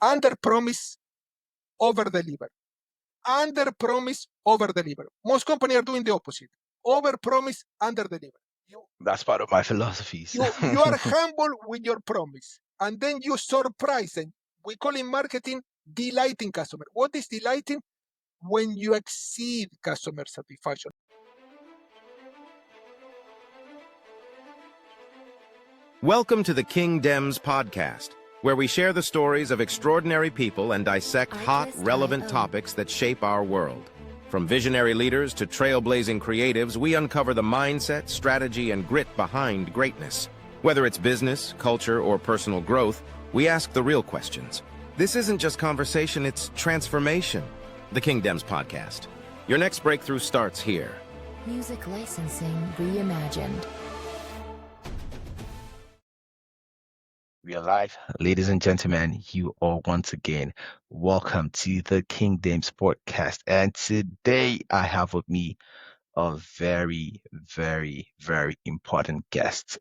Under promise, over deliver. Under promise, over deliver. Most companies are doing the opposite. Over promise, under deliver. That's part of my philosophies. You are humble with your promise, and then you surprise them. We call in marketing delighting customer. What is delighting? When you exceed customer satisfaction. Welcome to the King Dems Podcast, where we share the stories of extraordinary people and dissect hot, relevant topics that shape our world. From visionary leaders to trailblazing creatives, we uncover the mindset, strategy, and grit behind greatness. Whether it's business, culture, or personal growth, we ask the real questions. This isn't just conversation, it's transformation. The King Dems Podcast. Your next breakthrough starts here. Music licensing reimagined. We are live. Ladies and gentlemen, you are once again welcome to the King Dems Podcast. And today I have with me a very, very, very important guest.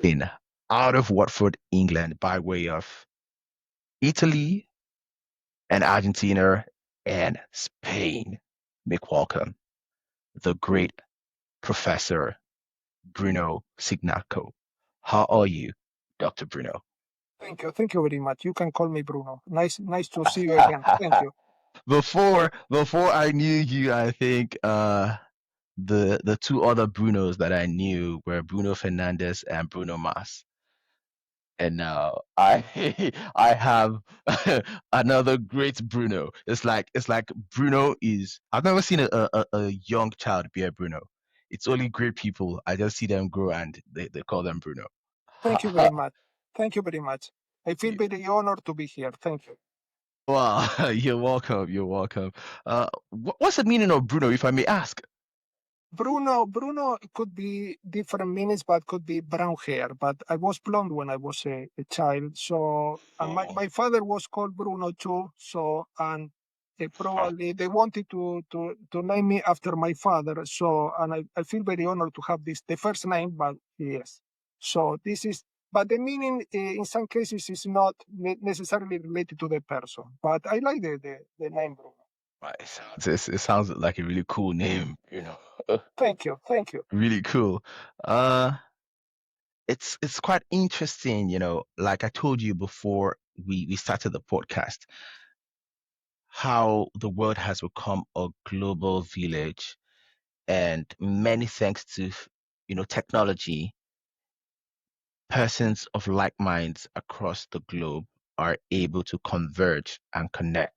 Been out of Watford, England, by way of Italy and Argentina and Spain. Make welcome the great Professor Bruno Cignacco. How are you, Dr. Bruno? Thank you very much. You can call me Bruno. Nice to see you again. Thank you. Before I knew you, I think the two other Brunos that I knew were Bruno Fernandez and Bruno Mars. And now I have another great Bruno. It's like Bruno is. I've never seen a young child be a Bruno. It's only great people. I just see them grow and they call them Bruno. Thank you very much. Thank you very much. I feel very honored to be here. Thank you. Wow, you're welcome. You're welcome. What's the meaning of Bruno, if I may ask? Bruno could be different meanings, but could be brown hair. But I was blonde when I was a child. So, and my father was called Bruno too. So, and probably they wanted to name me after my father. So, and I feel very honored to have the first name, but yes. So this is, but the meaning in some cases is not necessarily related to the person. But I like the name Bruno. It sounds like a really cool name, Thank you. Really cool. It's quite interesting, like I told you before we started the podcast, how the world has become a global village, and many thanks to technology, persons of like minds across the globe are able to converge and connect.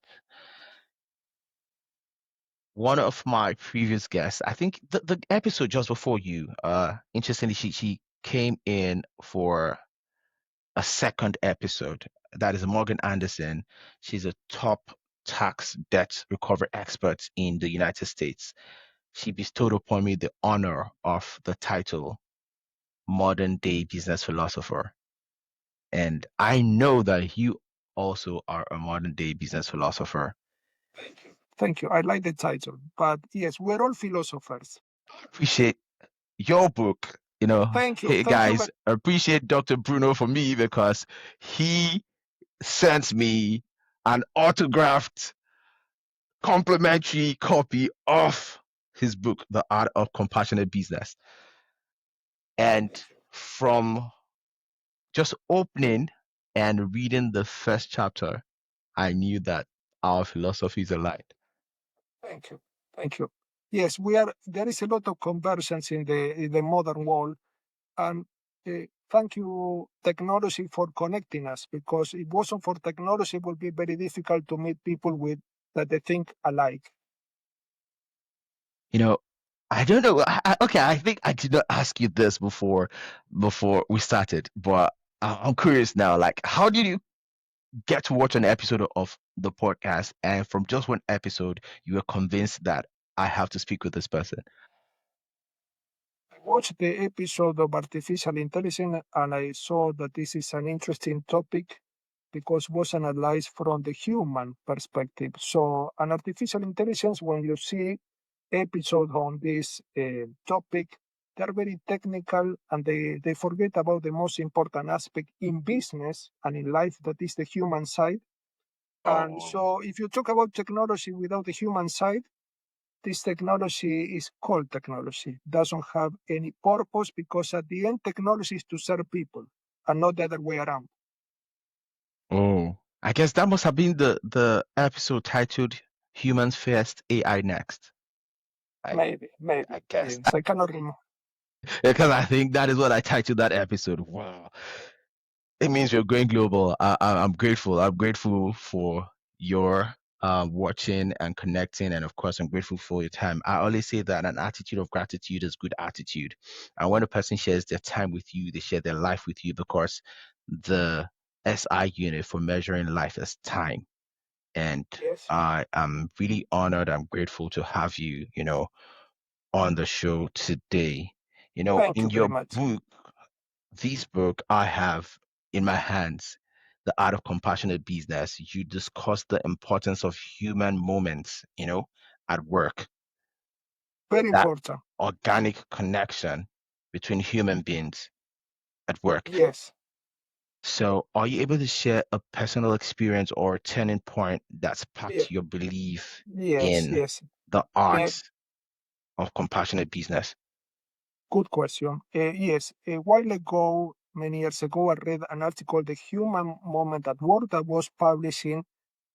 One of my previous guests, I think the episode just before you, interestingly, she came in for a second episode. That is Morgan Anderson. She's a top tax debt recovery expert in the United States. She bestowed upon me the honor of the title Modern Day Business Philosopher. And I know that you also are a modern day business philosopher. Thank you. I like the title. But yes, we're all philosophers. Appreciate your book. Thank you. Hey guys, appreciate Dr. Bruno for me because he sent me an autographed complimentary copy of his book, The Art of Compassionate Business. And from just opening and reading the first chapter, I knew that our philosophies aligned. Thank you. Yes, there is a lot of convergence in the modern world, and thank you, technology, for connecting us. Because if it wasn't for technology, it would be very difficult to meet people that they think alike. I don't know. I think I did not ask you this before we started, but I'm curious now. Like, how did you get to watch an episode of the podcast, and from just one episode, you were convinced that I have to speak with this person? I watched the episode of artificial intelligence, and I saw that this is an interesting topic because it was analyzed from the human perspective. So, an artificial intelligence, when you see episode on this topic, they're very technical, and they forget about the most important aspect in business and in life, that is the human side. And so if you talk about technology without the human side, this technology is cold technology, doesn't have any purpose, because at the end, technology is to serve people and not the other way around. Oh, I guess that must have been the episode titled "Humans First, AI Next." Maybe. I guess Yes, I cannot remember. because I think that is what I titled that episode. Wow, it means we're going global. I'm grateful. I'm grateful for your watching and connecting, and of course, I'm grateful for your time. I always say that an attitude of gratitude is good attitude, and when a person shares their time with you, they share their life with you, because the SI unit for measuring life is time. And Yes. I am really honored. I'm grateful to have you, on the show today. Thank you In very your much. book, this book I have in my hands, The Art of Compassionate Business, you discuss the importance of human moments, at work, Very that important. organic connection between human beings at work. Yes. So, are you able to share a personal experience or turning point that Ye- sparked your belief Yes. in Yes. the Uh, art of compassionate business? Good question. Yes. A while ago, many years ago, I read an article, The Human Moment at Work, that was published in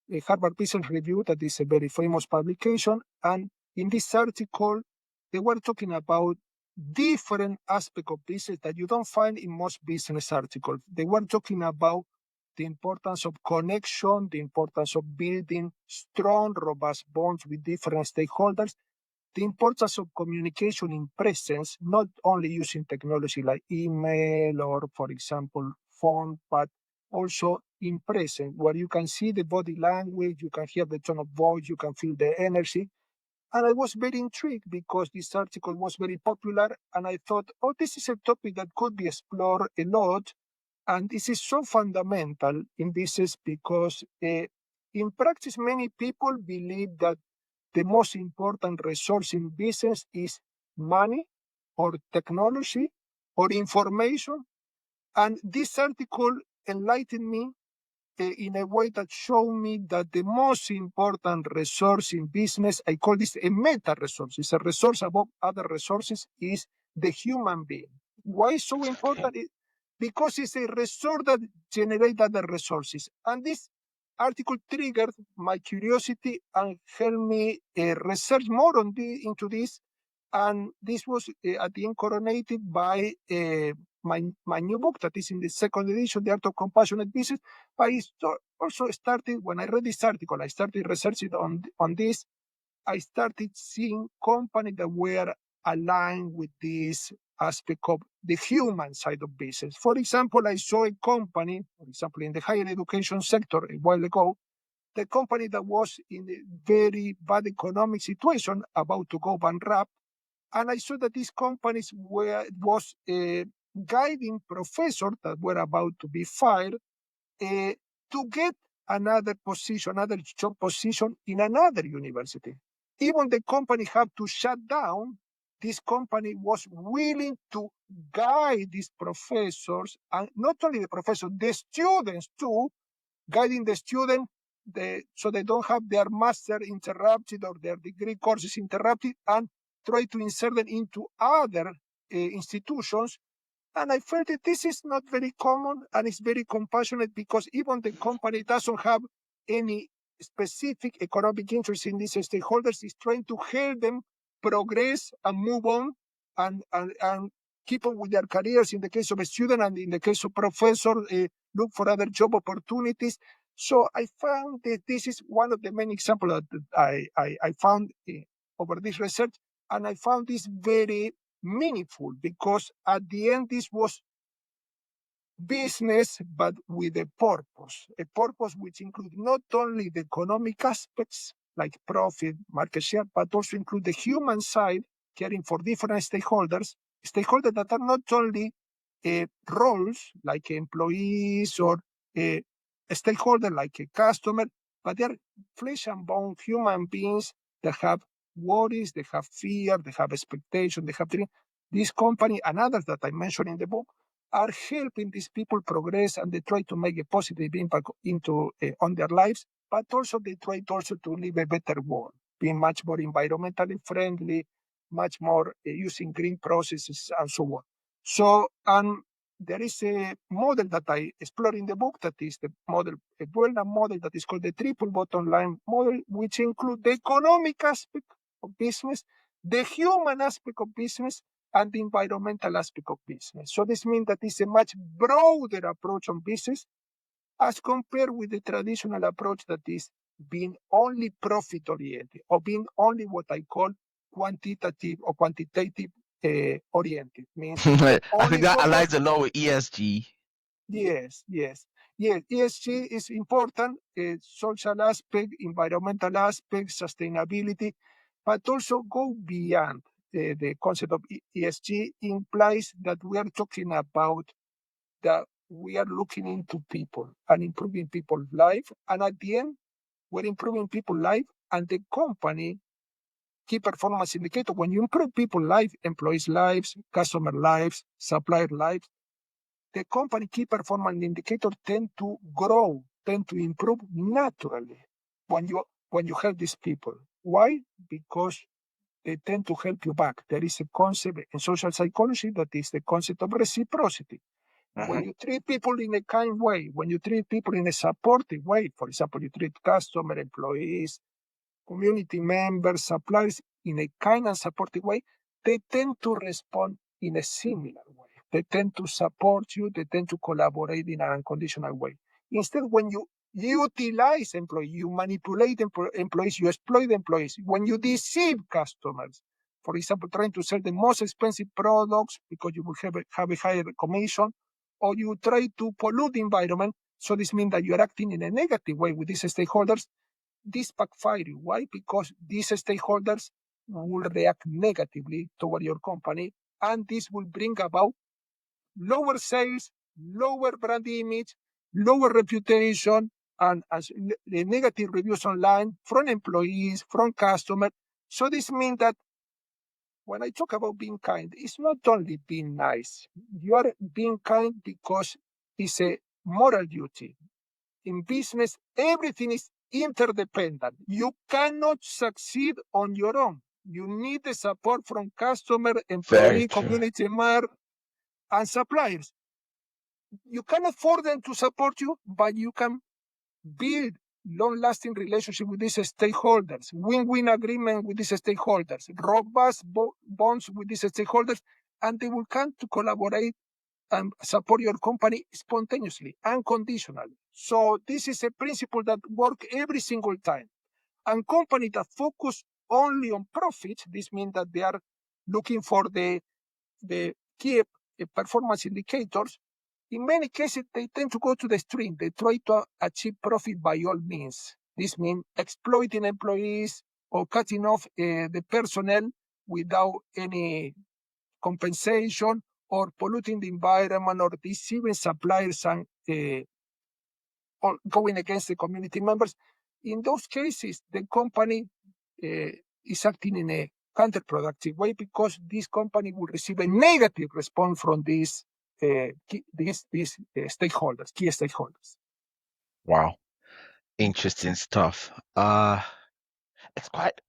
the Harvard Business Review, that is a very famous publication. And in this article, they were talking about different aspects of business that you don't find in most business articles. They were talking about the importance of connection, the importance of building strong, robust bonds with different stakeholders, the importance of communication in presence, not only using technology like email or, for example, phone, but also in presence, where you can see the body language, you can hear the tone of voice, you can feel the energy. And I was very intrigued because this article was very popular, and I thought, oh, this is a topic that could be explored a lot. And this is so fundamental in business because in practice, many people believe that the most important resource in business is money or technology or information. And this article enlightened me in a way that showed me that the most important resource in business, I call this a meta resource, it's a resource above other resources, is the human being. Why is so Okay. important? Because it's a resource that generates other resources. And this article triggered my curiosity and helped me research more into this. And this was at the end coronated by my new book that is in the second edition, The Art of Compassionate Business. But it also started, when I read this article, I started researching on this. I started seeing companies that were aligned with this aspect of the human side of business. For example, I saw a company, for example, in the higher education sector a while ago, the company that was in a very bad economic situation, about to go bankrupt. And I saw that these companies was guiding professors that were about to be fired to get another position, another job position in another university. Even the company had to shut down. This company was willing to guide these professors, and not only the professors, the students too, guiding the student so they don't have their master interrupted or their degree courses interrupted, and try to insert them into other institutions. And I felt that this is not very common, and it's very compassionate, because even the company doesn't have any specific economic interest in these stakeholders, is trying to help them progress and move on and keep on with their careers in the case of a student, and in the case of professor, look for other job opportunities. So I found that this is one of the many examples that I found over this research, and I found this very meaningful, because at the end this was business but with a purpose which includes not only the economic aspects like profit, market share, but also include the human side, caring for different stakeholders that are not only roles like employees or a stakeholder like a customer, but they are flesh and bone human beings that have worries, they have fear, they have expectation, they have dreams. This company and others that I mentioned in the book are helping these people progress, and they try to make a positive impact on their lives, but also they try also to live a better world, being much more environmentally friendly, much more using green processes and so on. So, there is a model that I explore in the book that is the model, a well-known model that is called the triple bottom line model, which includes the economic aspect of business, the human aspect of business, and the environmental aspect of business. So this means that it's a much broader approach on business as compared with the traditional approach that is being only profit-oriented or being only what I call quantitative or quantitative oriented. Means I think only that focus. aligns a lot with ESG. Yes. ESG is important, social aspect, environmental aspect, sustainability, but also go beyond. The concept of ESG implies that we are talking about that we are looking into people and improving people's life. And at the end, we're improving people's life and the company key performance indicator. When you improve people's life, employees' lives, customer lives, supplier lives, the company key performance indicator tend to grow, tend to improve naturally when you help these people. Why? Because they tend to help you back. There is a concept in social psychology that is the concept of reciprocity. When you treat people in a kind way, when you treat people in a supportive way, for example, you treat customer, employees, community members, suppliers in a kind and supportive way, they tend to respond in a similar way. They tend to support you, they tend to collaborate in an unconditional way. Instead, when you utilize employees, you manipulate employees, you exploit employees, when you deceive customers, for example, trying to sell the most expensive products because you will have a higher commission, or you try to pollute the environment, so this means that you are acting in a negative way with these stakeholders, this backfire. Why? Because these stakeholders will react negatively toward your company, and this will bring about lower sales, lower brand image, lower reputation, and the negative reviews online from employees, from customers. So this means that when I talk about being kind, it's not only being nice. You are being kind because it's a moral duty. In business, everything is interdependent. You cannot succeed on your own. You need the support from customer, Very employee, true. community member, and suppliers. You can afford them to support you, but you can build long-lasting relationship with these stakeholders, win-win agreement with these stakeholders, robust bonds with these stakeholders, and they will come to collaborate and support your company spontaneously, unconditionally. So this is a principle that works every single time. And companies that focus only on profits, this means that they are looking for the key performance indicators. In many cases, they tend to go to the extreme. They try to achieve profit by all means. This means exploiting employees or cutting off the personnel without any compensation, or polluting the environment, or deceiving suppliers and or going against the community members. In those cases, the company is acting in a counterproductive way, because this company will receive a negative response from these stakeholders, key stakeholders. Wow. Interesting stuff. It's quite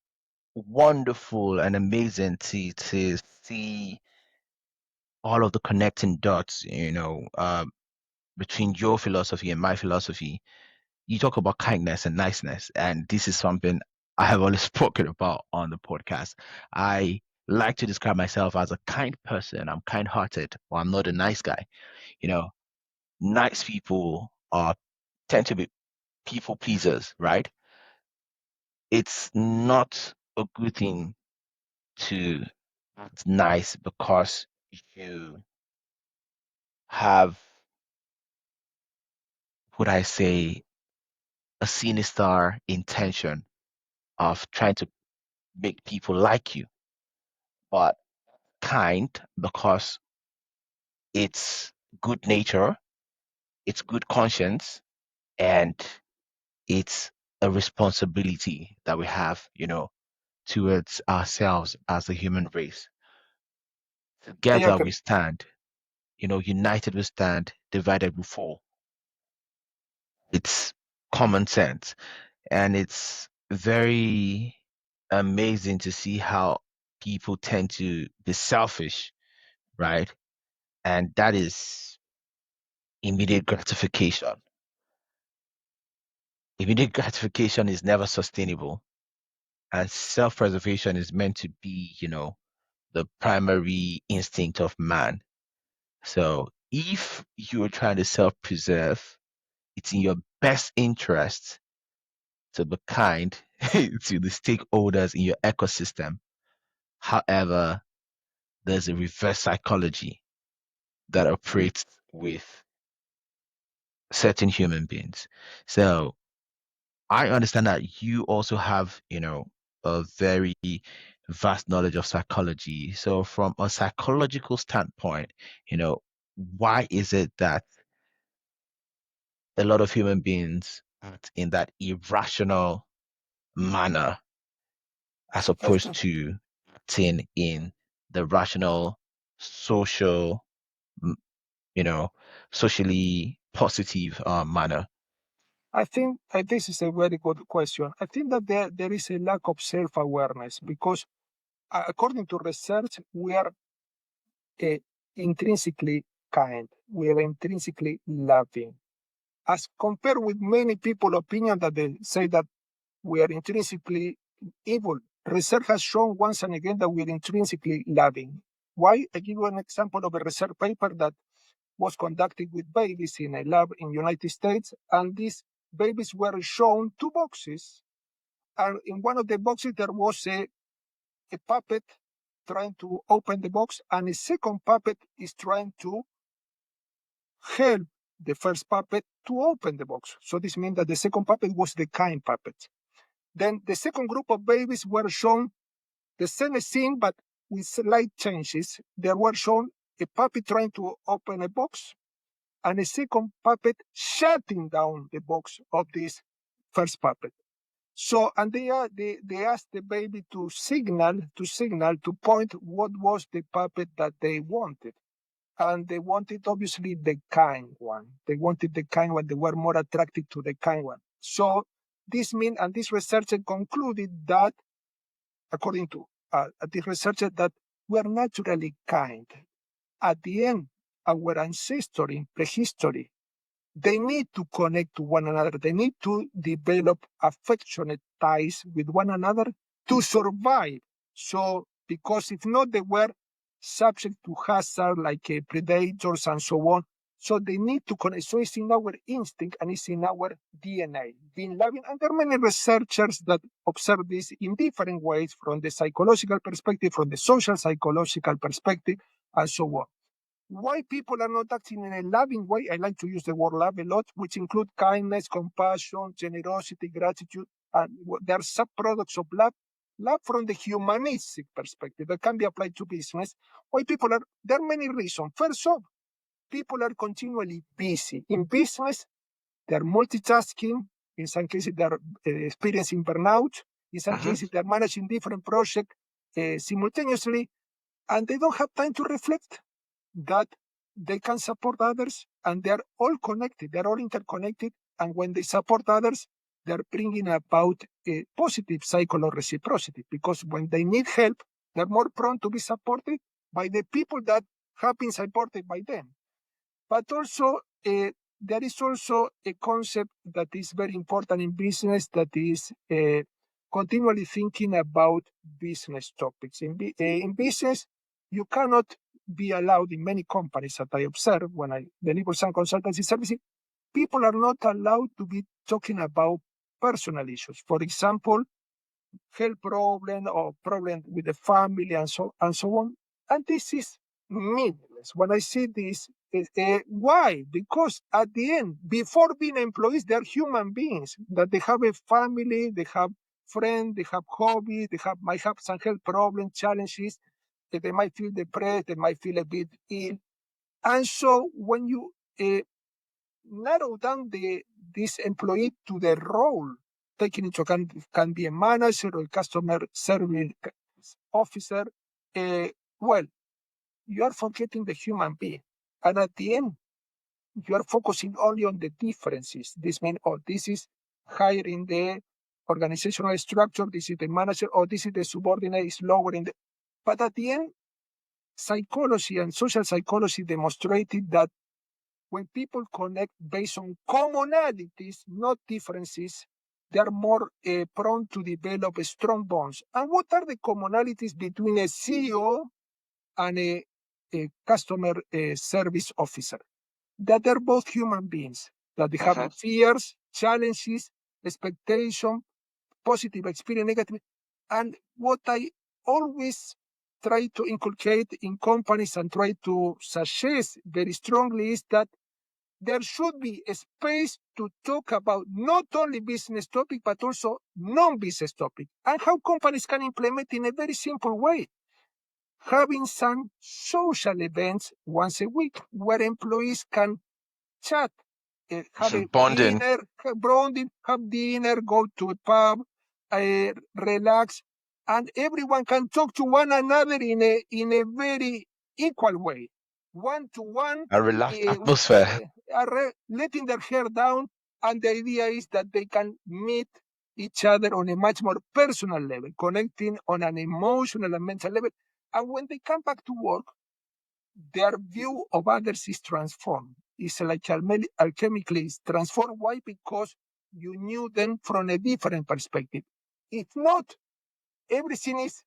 wonderful and amazing to see all of the connecting dots, between your philosophy and my philosophy. You talk about kindness and niceness, and this is something I have always spoken about on the podcast. I like to describe myself as a kind person. I'm kind-hearted, or I'm not a nice guy. You know, nice people are tend to be people pleasers, right? It's not a good thing to act nice because you have, would I say, a sinister intention of trying to make people like you, but kind because it's good nature, it's good conscience, and it's a responsibility that we have, towards ourselves as a human race. Together agree. we stand. United we stand, divided we fall. It's common sense. And it's very amazing to see how people tend to be selfish, right? And that is immediate gratification. Immediate gratification is never sustainable. And self-preservation is meant to be, the primary instinct of man. So if you're trying to self-preserve, it's in your best interest to be kind to the stakeholders in your ecosystem. However, there's a reverse psychology that operates with certain human beings. So I understand that you also have, a very vast knowledge of psychology. So from a psychological standpoint, why is it that a lot of human beings act in that irrational manner as First, opposed to acting in the rational, social, m- socially positive manner? I think this is a very good question. I think that there is a lack of self-awareness because, according to research, we are uh, intrinsically kind. We are intrinsically loving. As compared with many people' opinion that they say that we are intrinsically evil. Research has shown once and again that we are intrinsically loving. Why? I give you an example of a research paper that was conducted with babies in a lab in the United States, and these babies were shown two boxes, and in one of the boxes there was a puppet trying to open the box, and a second puppet is trying to help the first puppet to open the box. So this means that the second puppet was the kind puppet. Then the second group of babies were shown the same scene, but with slight changes. They were shown a puppet trying to open a box and a second puppet shutting down the box of this first puppet. So, and they asked the baby to to point what was the puppet that they wanted. And they wanted obviously the kind one. They wanted the kind one. They were more attracted to the kind one. So this means, and this researcher concluded that, according to this researcher, that we are naturally kind. At the end, our ancestors in prehistory, they need to connect to one another. They need to develop affectionate ties with one another to survive. So, because if not, they were subject to hazard like predators and so on. So they need to connect. So it's in our instinct and it's in our DNA, being loving. And there are many researchers that observe this in different ways, from the psychological perspective, from the social psychological perspective, and so on. Why people are not acting in a loving way? I like to use the word love a lot, which include kindness, compassion, generosity, gratitude. And there are subproducts of love. Love from the humanistic perspective that can be applied to business. Why people are, there are many reasons. First off, people are continually busy. In business, they're multitasking. In some cases, they're experiencing burnout. In some Mhm. cases, they're managing different projects simultaneously, and they don't have time to reflect that they can support others, and they're all connected, they're all interconnected. And when they support others, they're bringing about a positive cycle of reciprocity, because when they need help, they're more prone to be supported by the people that have been supported by them. But also, there is also a concept that is very important in business, that is continually thinking about business topics. In business, you cannot be allowed in many companies that I observe when I deliver some consultancy services. People are not allowed to be talking about personal issues. For example, health problem or problem with the family and so on. And this is meaningless. When I see this, why? Because at the end, before being employees, they're human beings, that they have a family, they have friends, they have hobbies, might have some health problems, challenges, that they might feel depressed, they might feel a bit ill. And so when you narrow down this employee to the role, taking into account can be a manager or a customer service officer, well, you are forgetting the human being. And at the end, you are focusing only on the differences. This means, oh, this is higher in the organizational structure, this is the manager, or this is the subordinate, is lower in the. But at the end, psychology and social psychology demonstrated that when people connect based on commonalities, not differences, they are more prone to develop strong bonds. And what are the commonalities between a CEO and a customer service officer? That they're both human beings, that they have fears, challenges, expectation, positive experience, negative. And what I always try to inculcate in companies and try to suggest very strongly is that there should be a space to talk about not only business topic, but also non-business topic, and how companies can implement in a very simple way. Having some social events once a week where employees can chat, have a Bonding. dinner, have dinner, go to a pub, relax, and everyone can talk to one another in a very equal way, one to one, A relaxed atmosphere. letting their hair down, and the idea is that they can meet each other on a much more personal level, connecting on an emotional and mental level. And when they come back to work, their view of others is transformed. It's like alchemically transformed. Why? Because you knew them from a different perspective. If not, everything is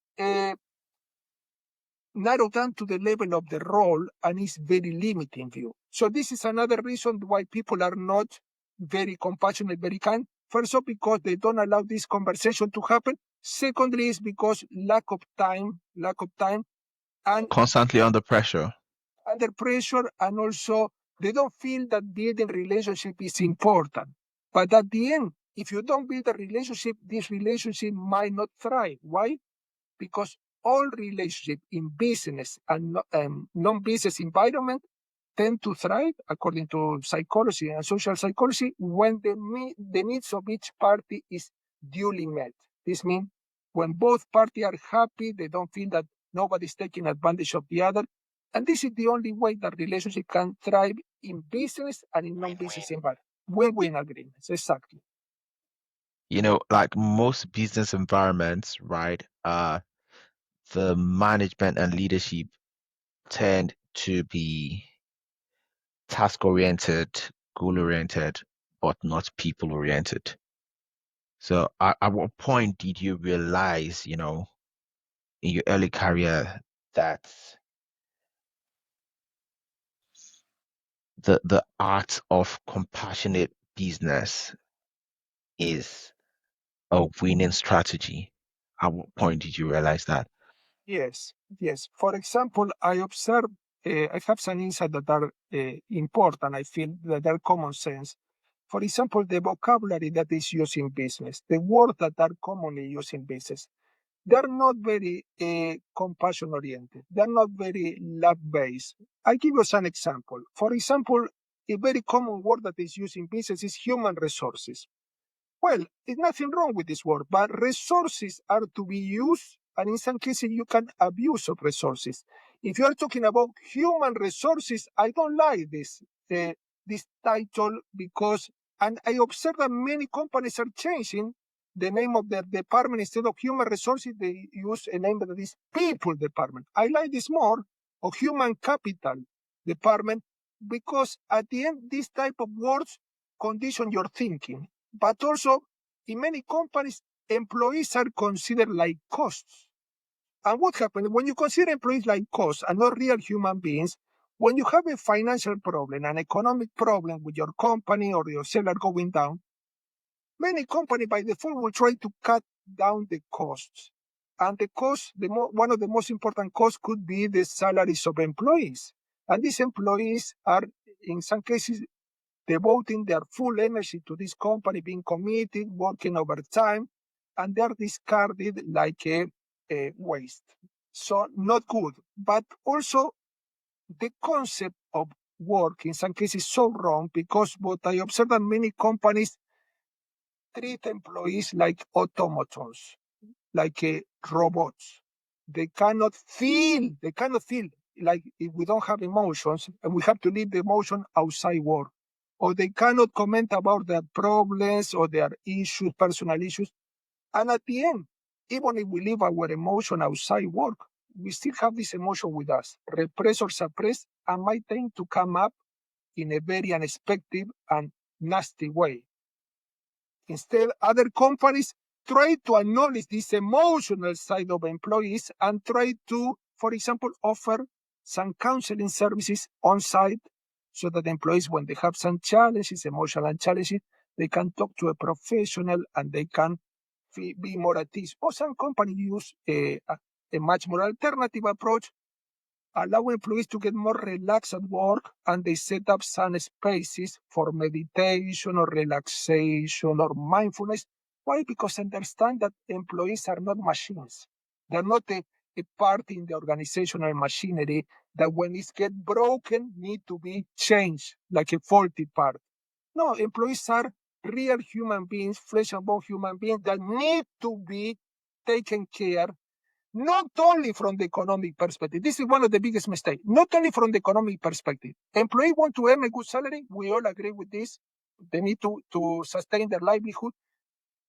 narrowed down to the level of the role and is very limiting view. So this is another reason why people are not very compassionate, very kind. First of all, because they don't allow this conversation to happen. Secondly, is because lack of time, and Constantly under pressure. under pressure, and also they don't feel that building relationship is important. But at the end, if you don't build a relationship, this relationship might not thrive. Why? Because all relationship in business and non-business environment tend to thrive, according to psychology and social psychology, when the needs of each party is duly met. This means when both parties are happy, they don't feel that nobody's taking advantage of the other. And this is the only way that relationship can thrive in business and in non-business environment. Win-win agreements, exactly. Like most business environments, right? The management and leadership tend to be task-oriented, goal-oriented, but not people-oriented. So at what point did you realize, in your early career that the art of compassionate business is a winning strategy? At what point did you realize that? Yes. For example, I observe, I have some insights that are important. I feel that are common sense. For example, the vocabulary that is used in business, the words that are commonly used in business, they're not very compassion oriented. They're not very love based. I give you some example. For example, a very common word that is used in business is human resources. Well, there's nothing wrong with this word, but resources are to be used, and in some cases you can abuse of resources. If you are talking about human resources, I don't like this title, because, and I observe that many companies are changing the name of their department. Instead of human resources, they use a name that is people department. I like this more, of human capital department, because at the end, this type of words condition your thinking. But also, in many companies, employees are considered like costs. And what happens when you consider employees like costs and not real human beings? When you have a financial problem, an economic problem with your company or your seller going down, many companies by default will try to cut down the costs. And the cost, one of the most important costs could be the salaries of employees. And these employees are, in some cases, devoting their full energy to this company, being committed, working overtime, and they're discarded like a waste. So not good. But also the concept of work in some cases is so wrong, because what I observe that many companies treat employees like automatons, like robots. They cannot feel. like if we don't have emotions, and we have to leave the emotion outside work, or they cannot comment about their problems or their issues, personal issues. And at the end, even if we leave our emotion outside work, we still have this emotion with us, repress or suppress, and might tend to come up in a very unexpected and nasty way. Instead, other companies try to acknowledge this emotional side of employees and try to, for example, offer some counseling services on site so that employees, when they have some challenges, emotional challenges, they can talk to a professional and they can be more at ease. Or some companies use a much more alternative approach, allow employees to get more relaxed at work, and they set up some spaces for meditation or relaxation or mindfulness. Why? Because understand that employees are not machines. They're not a part in the organizational machinery that when it gets broken need to be changed like a faulty part. No, employees are real human beings, flesh and bone human beings that need to be taken care, not only from the economic perspective. This is one of the biggest mistakes. Not only from the economic perspective. Employees want to earn a good salary. We all agree with this. They need to sustain their livelihood.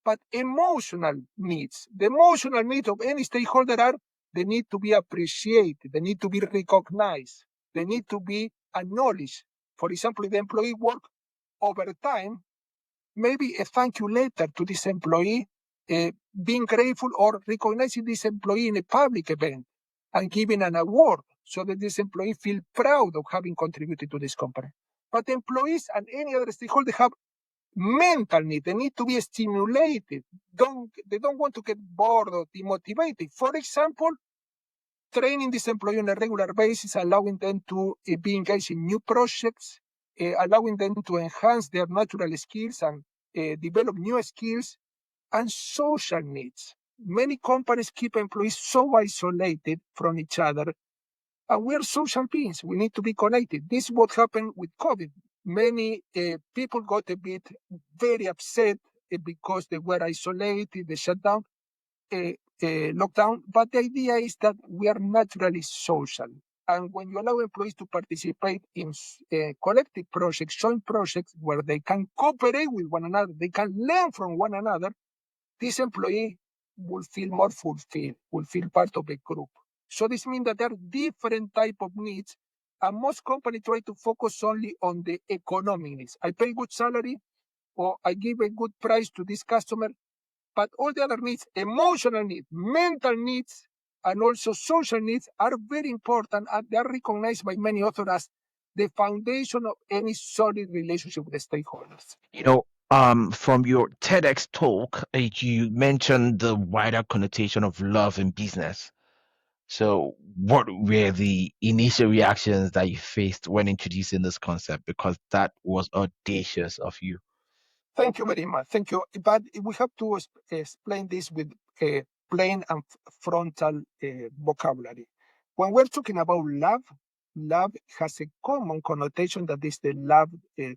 But emotional needs, the emotional needs of any stakeholder are, they need to be appreciated. They need to be recognized. They need to be acknowledged. For example, if the employee work overtime, maybe a thank you letter to this employee, being grateful or recognizing this employee in a public event and giving an award so that this employee feel proud of having contributed to this company. But employees and any other stakeholder have mental need. They need to be stimulated. They don't want to get bored or demotivated. For example, training this employee on a regular basis, allowing them to be engaged in new projects, allowing them to enhance their natural skills and develop new skills, and social needs. Many companies keep employees so isolated from each other, and we are social beings. We need to be connected. This is what happened with COVID. Many people got a bit very upset because they were isolated, they shut down, lockdown. But the idea is that we are naturally social. And when you allow employees to participate in collective projects, joint projects where they can cooperate with one another, they can learn from one another, this employee will feel more fulfilled, will feel part of a group. So this means that there are different type of needs, and most companies try to focus only on the economic needs. I pay good salary, or I give a good price to this customer, but all the other needs, emotional needs, mental needs, and also social needs are very important, and they are recognized by many authors as the foundation of any solid relationship with the stakeholders. From your TEDx talk, you mentioned the wider connotation of love in business. So, what were the initial reactions that you faced when introducing this concept? Because that was audacious of you. Thank you very much. Thank you. But we have to explain this with plain and frontal vocabulary. When we're talking about love, love has a common connotation that is the love,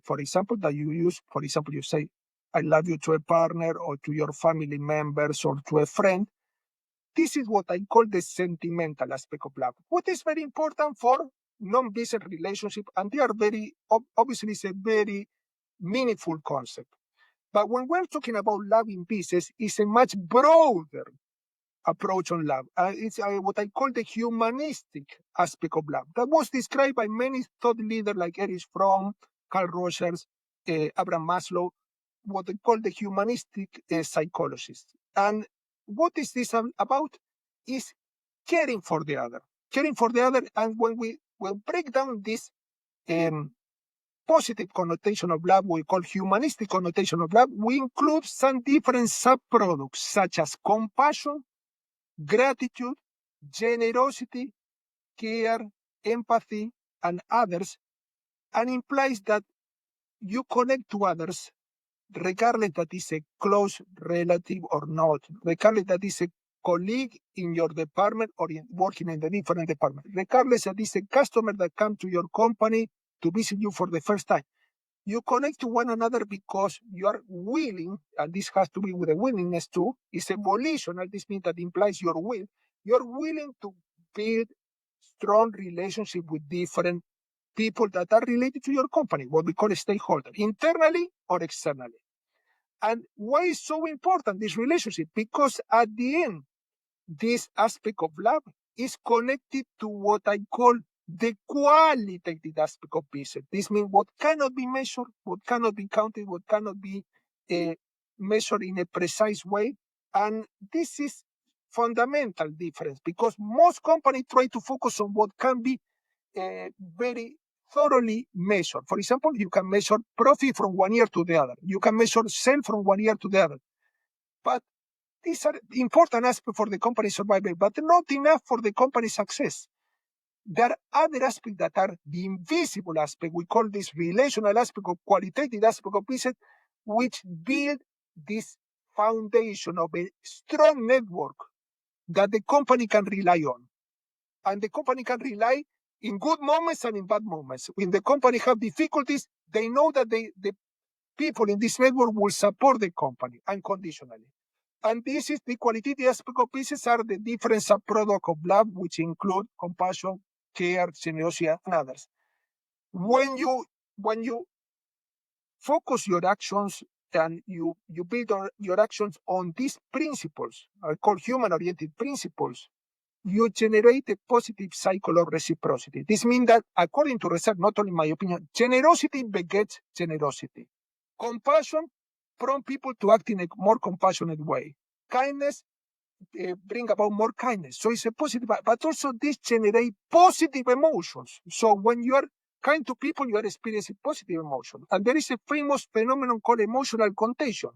for example, that you use. For example, you say, I love you to a partner or to your family members or to a friend. This is what I call the sentimental aspect of love. What is very important for non-business relationship, and they are very, obviously, it's a very meaningful concept. But when we're talking about love in business, it's a much broader approach on love. It's what I call the humanistic aspect of love. That was described by many thought leaders like Erich Fromm, Carl Rogers, Abraham Maslow, what they call the humanistic psychologists. And what is this about? Is caring for the other. Caring for the other. And when we break down this positive connotation of love, we call humanistic connotation of love, we include some different subproducts such as compassion, gratitude, generosity, care, empathy, and others, and implies that you connect to others regardless that is a close relative or not, regardless that is a colleague in your department or working in the different department, regardless that is a customer that comes to your company to visit you for the first time. You connect to one another because you are willing, and this has to be with a willingness too. It's a volitional. This means that implies your will. You're willing to build strong relationship with different people that are related to your company, what we call a stakeholder, internally or externally. And why is so important, this relationship? Because at the end, this aspect of lab is connected to what I call the qualitative aspect of business. This means what cannot be measured, what cannot be counted, what cannot be measured in a precise way. And this is fundamental difference because most companies try to focus on what can be very thoroughly measured. For example, you can measure profit from one year to the other. You can measure sale from one year to the other. But these are important aspects for the company survival, but not enough for the company success. There are other aspects that are the invisible aspect. We call this relational aspect or qualitative aspect of business, which build this foundation of a strong network that the company can rely on. And the company can rely in good moments and in bad moments. When the company have difficulties, they know that the people in this network will support the company unconditionally. And this is the qualitative aspect of business are the different sub-products of love, which include compassion, care, generosity, and others. When you focus your actions and you build your actions on these principles, I call human-oriented principles, you generate a positive cycle of reciprocity. This means that, according to research, not only my opinion, generosity begets generosity. Compassion prompts people to act in a more compassionate way. Kindness bring about more kindness. So it's a positive, but also this generate positive emotions. So when you are kind to people, you are experiencing positive emotion. And there is a famous phenomenon called emotional contagion.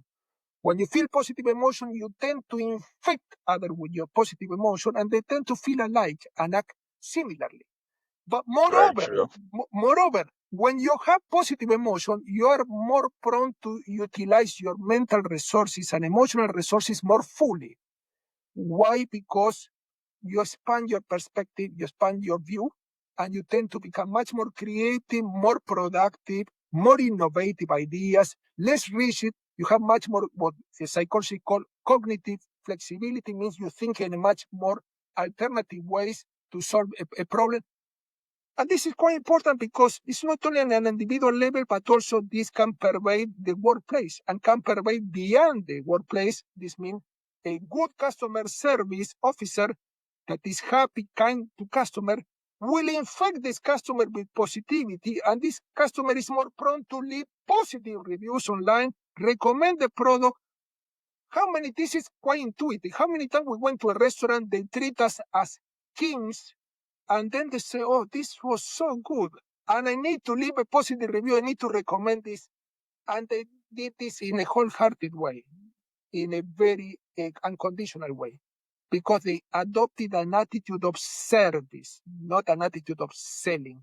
When you feel positive emotion, you tend to infect others with your positive emotion, and they tend to feel alike and act similarly. But moreover, when you have positive emotion, you are more prone to utilize your mental resources and emotional resources more fully. Why? Because you expand your perspective, you expand your view, and you tend to become much more creative, more productive, more innovative ideas, less rigid. You have much more what the psychology call cognitive flexibility, means you think in a much more alternative ways to solve a problem. And this is quite important because it's not only on an individual level, but also this can pervade the workplace and can pervade beyond the workplace. This means a good customer service officer that is happy, kind to customer will infect this customer with positivity, and this customer is more prone to leave positive reviews online, recommend the product. This is quite intuitive. How many times we went to a restaurant, they treat us as kings, and then they say, oh, this was so good, and I need to leave a positive review, I need to recommend this. And they did this in a wholehearted way, in a very unconditional way, because they adopted an attitude of service, not an attitude of selling.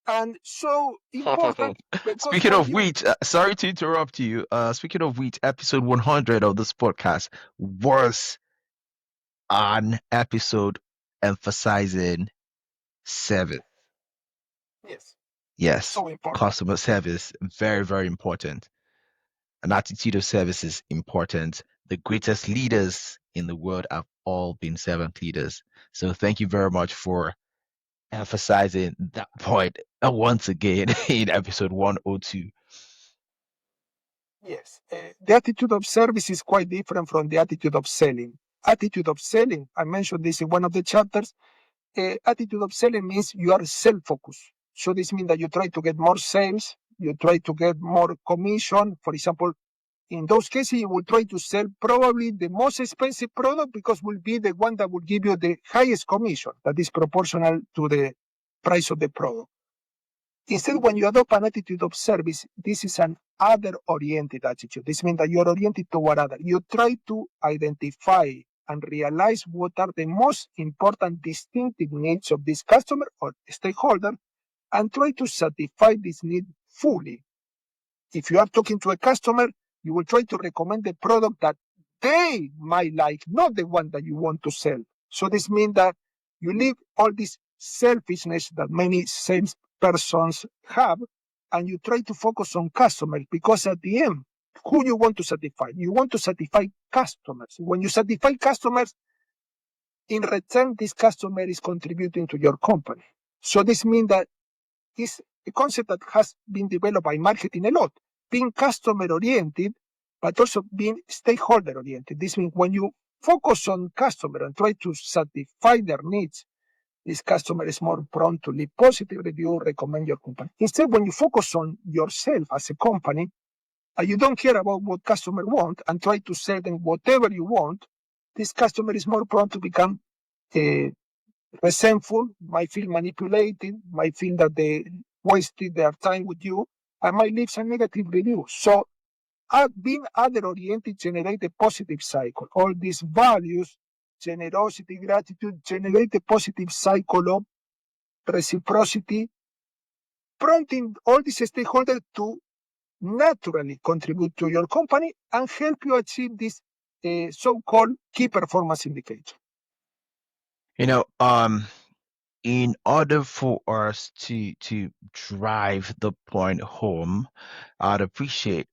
And so important because Speaking of which, sorry to interrupt you. Speaking of which, episode 100 of this podcast was an episode emphasizing service. Yes, so important. customer service, very, very important. An attitude of service is important. The greatest leaders in the world have all been servant leaders. So thank you very much for emphasizing that point once again in episode 102. Yes, the attitude of service is quite different from the attitude of selling. Attitude of selling, I mentioned this in one of the chapters. Attitude of selling means you are self-focused. So this means that you try to get more sales, you try to get more commission. For example, in those cases, you will try to sell probably the most expensive product because will be the one that will give you the highest commission that is proportional to the price of the product. Instead, when you adopt an attitude of service, this is an other-oriented attitude. This means that you're oriented toward other. You try to identify and realize what are the most important distinctive needs of this customer or stakeholder and try to satisfy this need fully. If you are talking to a customer, you will try to recommend the product that they might like, not the one that you want to sell. So this means that you leave all this selfishness that many salespersons have, and you try to focus on customers, because at the end, who you want to satisfy? You want to satisfy customers. When you satisfy customers, in return, this customer is contributing to your company. So this means that it's a concept that has been developed by marketing a lot, being customer-oriented, but also being stakeholder-oriented. This means when you focus on customer and try to satisfy their needs, this customer is more prone to leave positive review, recommend your company. Instead, when you focus on yourself as a company, and you don't care about what customer want and try to sell them whatever you want, this customer is more prone to become resentful, might feel manipulated, might feel that they wasted their time with you, and might leave some negative reviews. So being other-oriented generate a positive cycle. All these values, generosity, gratitude, generate a positive cycle of reciprocity, prompting all these stakeholders to naturally contribute to your company and help you achieve this so-called key performance indicator. In order for us to drive the point home, I'd appreciate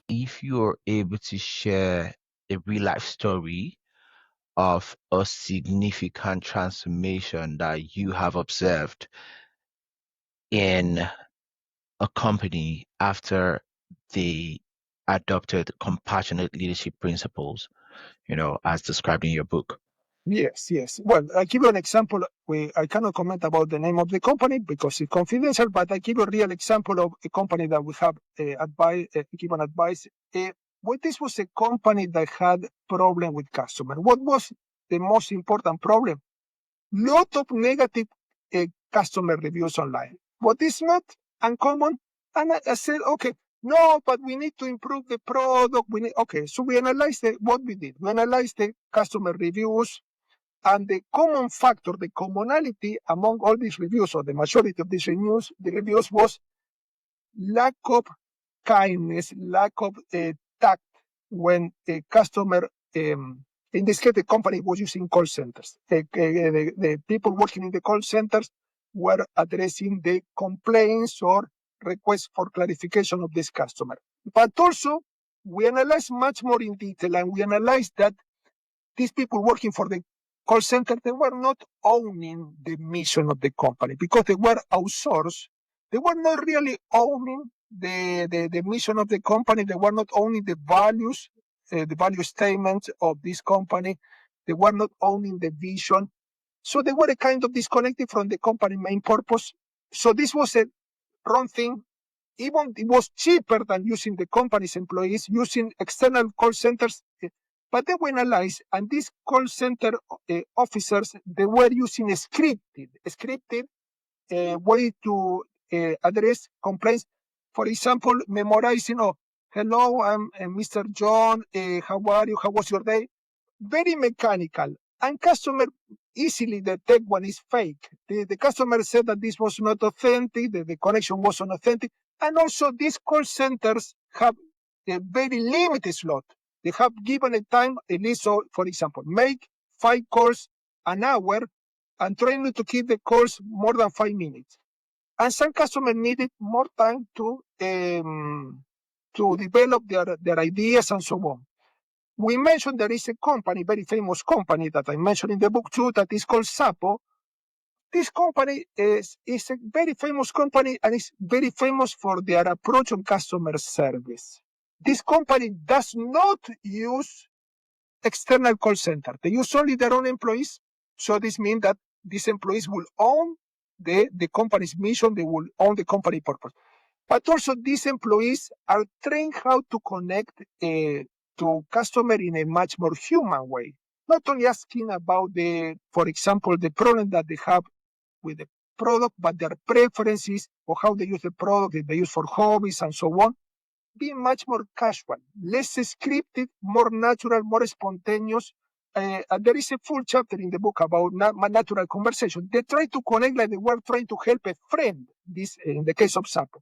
if you're able to share a real life story of a significant transformation that you have observed in a company after they adopted compassionate leadership principles, as described in your book. Yes. Well, I give you an example. I cannot comment about the name of the company because it's confidential, but I give you a real example of a company that we have given advice. This was a company that had problem with customer. What was the most important problem? Lot of negative customer reviews online. What is not uncommon? And I said, okay, no, but we need to improve the product. So we analyzed what we did. We analyzed the customer reviews, and the common factor, the commonality among all these reviews, or the majority of these reviews was lack of kindness, lack of tact when a customer, in this case, the company was using call centers. The people working in the call centers were addressing the complaints or requests for clarification of this customer. But also, we analyzed much more in detail, and we analyzed that these people working for the call center, they were not owning the mission of the company because they were outsourced. They were not really owning the mission of the company. They were not owning the value statements of this company. They were not owning the vision. So they were a kind of disconnected from the company main purpose. So this was a wrong thing. Even it was cheaper than using the company's employees, using external call centers. But then we analyzed, and these call center officers, they were using a scripted way to address complaints. For example, memorizing, hello, I'm Mr. John, how are you, how was your day? Very mechanical. And customer easily detect when it's fake. The customer said that this was not authentic, the connection was unauthentic. And also these call centers have a very limited slot. They have given a time, at least, so, for example, make 5 calls an hour and trying to keep the calls more than 5 minutes. And some customers needed more time to develop their ideas and so on. We mentioned there is a company, very famous company that I mentioned in the book too, that is called Sapo. This company is a very famous company and is very famous for their approach on customer service. This company does not use external call center. They use only their own employees. So this means that these employees will own the company's mission. They will own the company purpose. But also these employees are trained how to connect to customer in a much more human way. Not only asking about for example, the problem that they have with the product, but their preferences or how they use the product, if they use for hobbies and so on. Being much more casual, less scripted, more natural, more spontaneous. There is a full chapter in the book about natural conversation. They try to connect like they were trying to help a friend, this in the case of Sapo.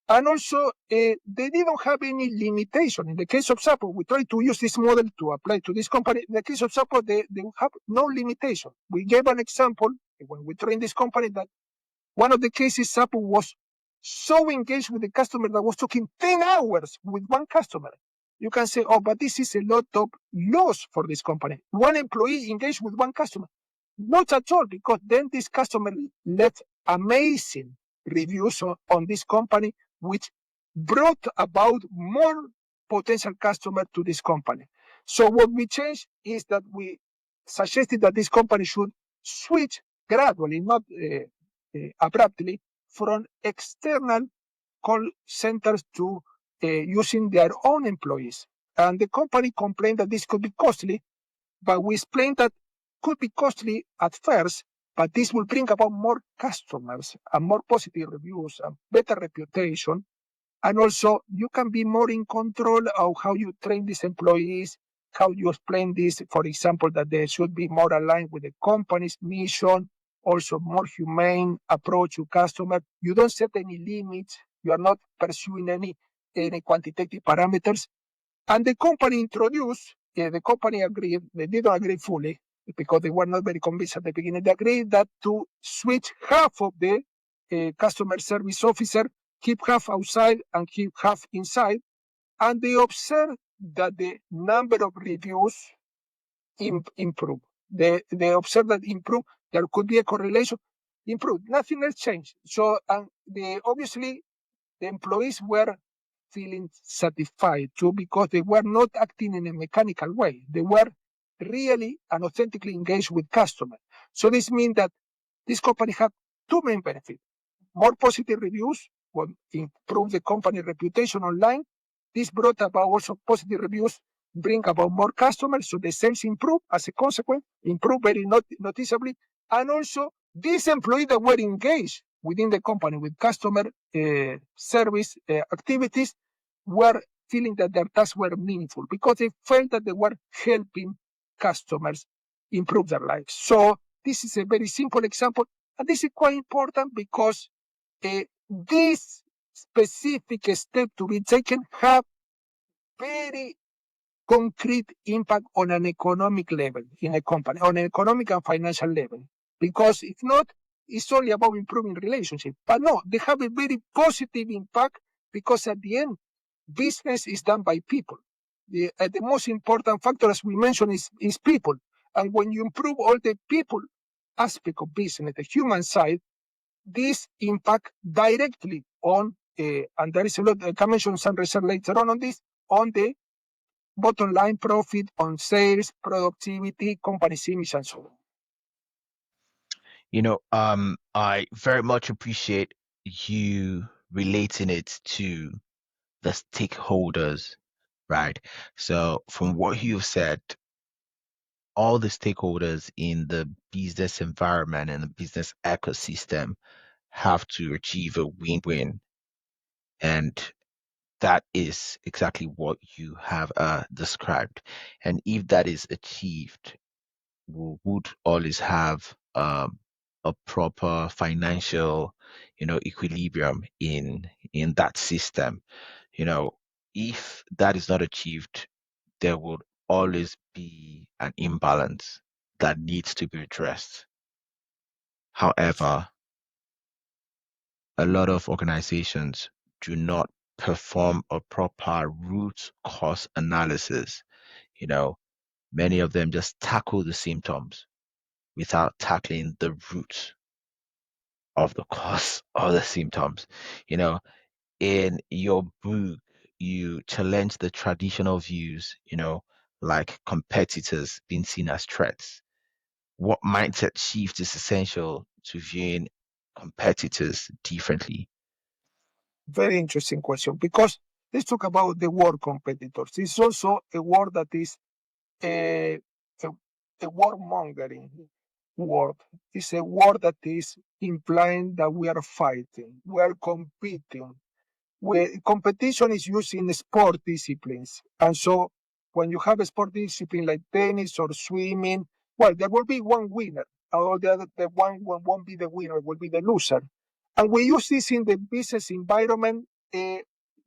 And also, they didn't have any limitation. In the case of Sapo, we try to use this model to apply to this company. In the case of Sapo, they have no limitation. We gave an example when we trained this company that one of the cases, Sapo was so engaged with the customer that was talking 10 hours with one customer. You can say, oh, but this is a lot of loss for this company. One employee engaged with one customer. Not at all, because then this customer left amazing reviews on this company, which brought about more potential customers to this company. So what we changed is that we suggested that this company should switch gradually, not abruptly, from external call centers to using their own employees. And the company complained that this could be costly, but we explained that could be costly at first, but this will bring about more customers and more positive reviews and better reputation. And also, you can be more in control of how you train these employees, how you explain this, for example, that they should be more aligned with the company's mission, also more humane approach to customer. You don't set any limits. You are not pursuing any quantitative parameters. And the company introduced, the company agreed, they didn't agree fully because they were not very convinced at the beginning. They agreed that to switch half of the customer service officer, keep half outside and keep half inside. And they observed that the number of reviews improved. They observed that improved. There could be a correlation. Improved. Nothing else changed. So obviously the employees were feeling satisfied too because they were not acting in a mechanical way. They were really and authentically engaged with customers. So this means that this company had two main benefits. More positive reviews will improve the company reputation online. This brought about also positive reviews, bring about more customers, so the sales improve as a consequence, improve very noticeably. And also, these employees that were engaged within the company with customer service activities were feeling that their tasks were meaningful because they felt that they were helping customers improve their lives. So this is a very simple example, and this is quite important because this specific step to be taken have very concrete impact on an economic level in a company, on an economic and financial level. Because if not, it's only about improving relationships. But no, they have a very positive impact because at the end, business is done by people. The most important factor, as we mentioned, is people. And when you improve all the people aspect of business, the human side, this impact directly on, and there is a lot, I can mention some research later on this, on the bottom line profit, on sales, productivity, company's image, and so on. I very much appreciate you relating it to the stakeholders, right? So from what you've said, all the stakeholders in the business environment and the business ecosystem have to achieve a win-win. And that is exactly what you have described. And if that is achieved, we would always have a proper financial, equilibrium in that system. If that is not achieved, there would always be an imbalance that needs to be addressed. However, a lot of organizations do not perform a proper root cause analysis. Many of them just tackle the symptoms without tackling the root of the cause of the symptoms. In your book, you challenge the traditional views, like competitors being seen as threats. What mindset shift is essential to viewing competitors differently? Very interesting question, because let's talk about the word competitors. It's also a word that is a warmongering word. It's a word that is implying that we are fighting, we are competing. Competition is used in sport disciplines. And so when you have a sport discipline like tennis or swimming, well, there will be one winner, or the one won't be the winner, will be the loser. And we use this in the business environment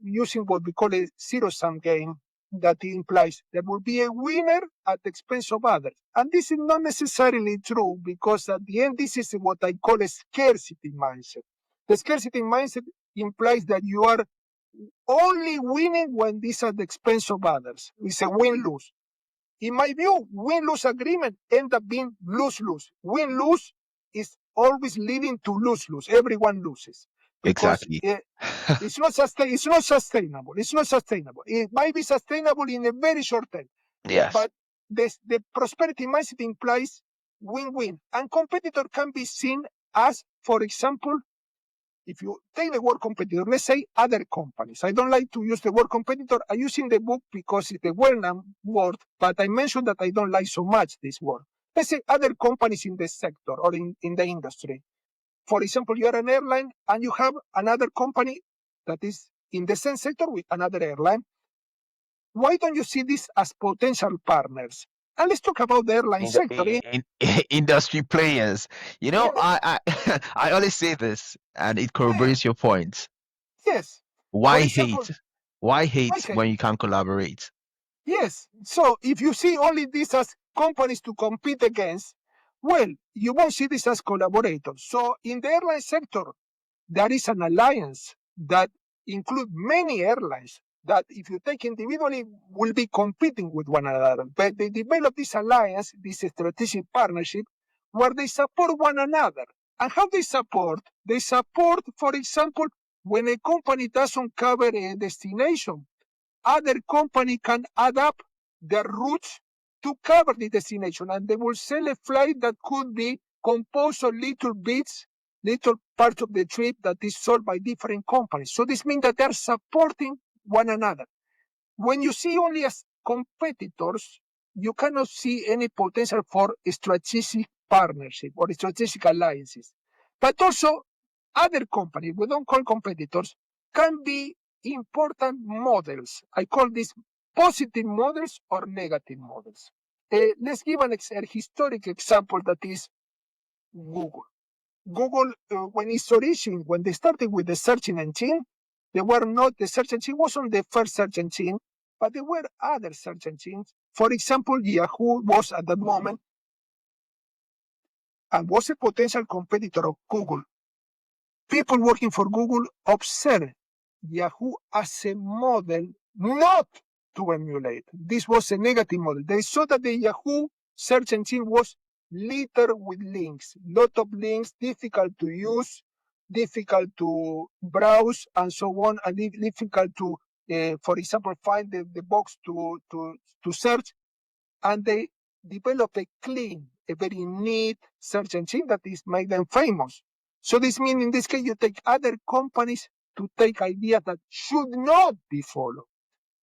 using what we call a zero-sum game, that implies there will be a winner at the expense of others. And this is not necessarily true, because at the end, this is what I call a scarcity mindset. The scarcity mindset implies that you are only winning when this at the expense of others. It's a win-lose. In my view, win-lose agreement end up being lose-lose. Win-lose is always leading to lose-lose. Everyone loses because Exactly. it's not sustainable. It's not sustainable. It might be sustainable in a very short term, Yes. but the prosperity mindset implies win-win. And competitor can be seen as, for example, if you take the word competitor, let's say other companies. I don't like to use the word competitor. I use in the book because it's a well-known word, but I mentioned that I don't like so much this word. Let's say other companies in the sector or in the industry. For example, you are an airline and you have another company that is in the same sector with another airline. Why don't you see this as potential partners? And let's talk about the airline sector. Industry players. You know, Yeah, I I always say this, and it yeah, corroborates your points. yes. For Why example, hate? Why hate okay, when you can collaborate? yes. So if you see only this as companies to compete against, well, you won't see this as collaborators. So in the airline sector, there is an alliance that includes many airlines that, if you take individually, will be competing with one another. But they develop this alliance, this strategic partnership, where they support one another. And how they support? They support, for example, when a company doesn't cover a destination, other company can adapt their routes to cover the destination, and they will sell a flight that could be composed of little bits, little parts of the trip that is sold by different companies. So this means that they're supporting one another. When you see only as competitors, you cannot see any potential for strategic partnership or strategic alliances. But also, other companies, we don't call competitors, can be important models. I call these positive models or negative models. Let's give a historic example that is Google. Google, when its origin, when they started with the search engine, they were not, the search engine wasn't the first search engine, but there were other search engines. For example, Yahoo was at that moment and was a potential competitor of Google. People working for Google observed Yahoo as a model not to emulate. This was a negative model. They saw that the Yahoo search engine was littered with links, lot of links, difficult to use, difficult to browse, and so on, and difficult to, for example, find the box to search. And they develop a clean, a very neat search engine that is made them famous. So this means in this case you take other companies to take ideas that should not be followed.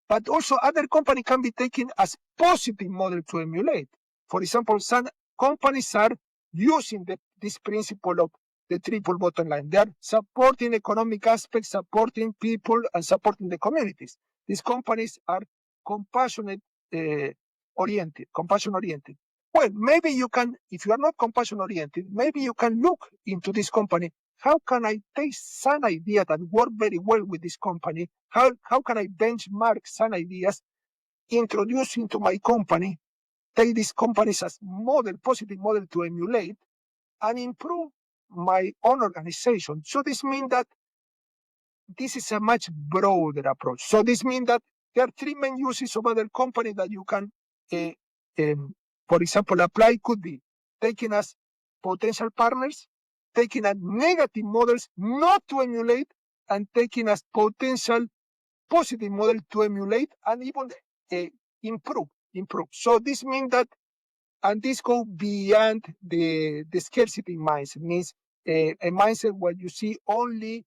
But also other companies can be taken as positive model to emulate. For example, some companies are using this principle of the triple bottom line. They are supporting economic aspects, supporting people, and supporting the communities. These companies are compassionate compassion oriented. Well, maybe you can, if you are not compassion oriented, maybe you can look into this company. How can I take some idea that work very well with this company? How can I benchmark some ideas, introduce into my company, take these companies as model, positive model to emulate, and improve my own organization? So this means that this is a much broader approach. So this means that there are three main uses of other companies that you can, for example, apply. Could be taking as potential partners, taking as negative models not to emulate, and taking as potential positive model to emulate and even improve. So this means that, and this goes beyond the scarcity mindset. Means a mindset where you see only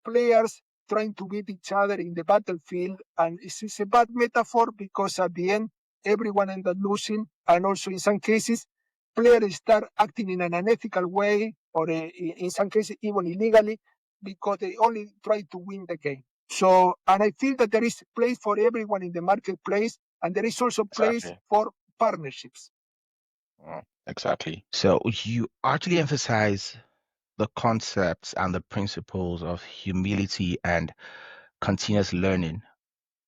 players trying to beat each other in the battlefield, and it's a bad metaphor because at the end everyone ends up losing, and also in some cases players start acting in an unethical way, or in some cases even illegally, because they only try to win the game. So, and I feel that there is place for everyone in the marketplace, and there is also place Exactly. for partnerships. Exactly. So you actually emphasize the concepts and the principles of humility and continuous learning.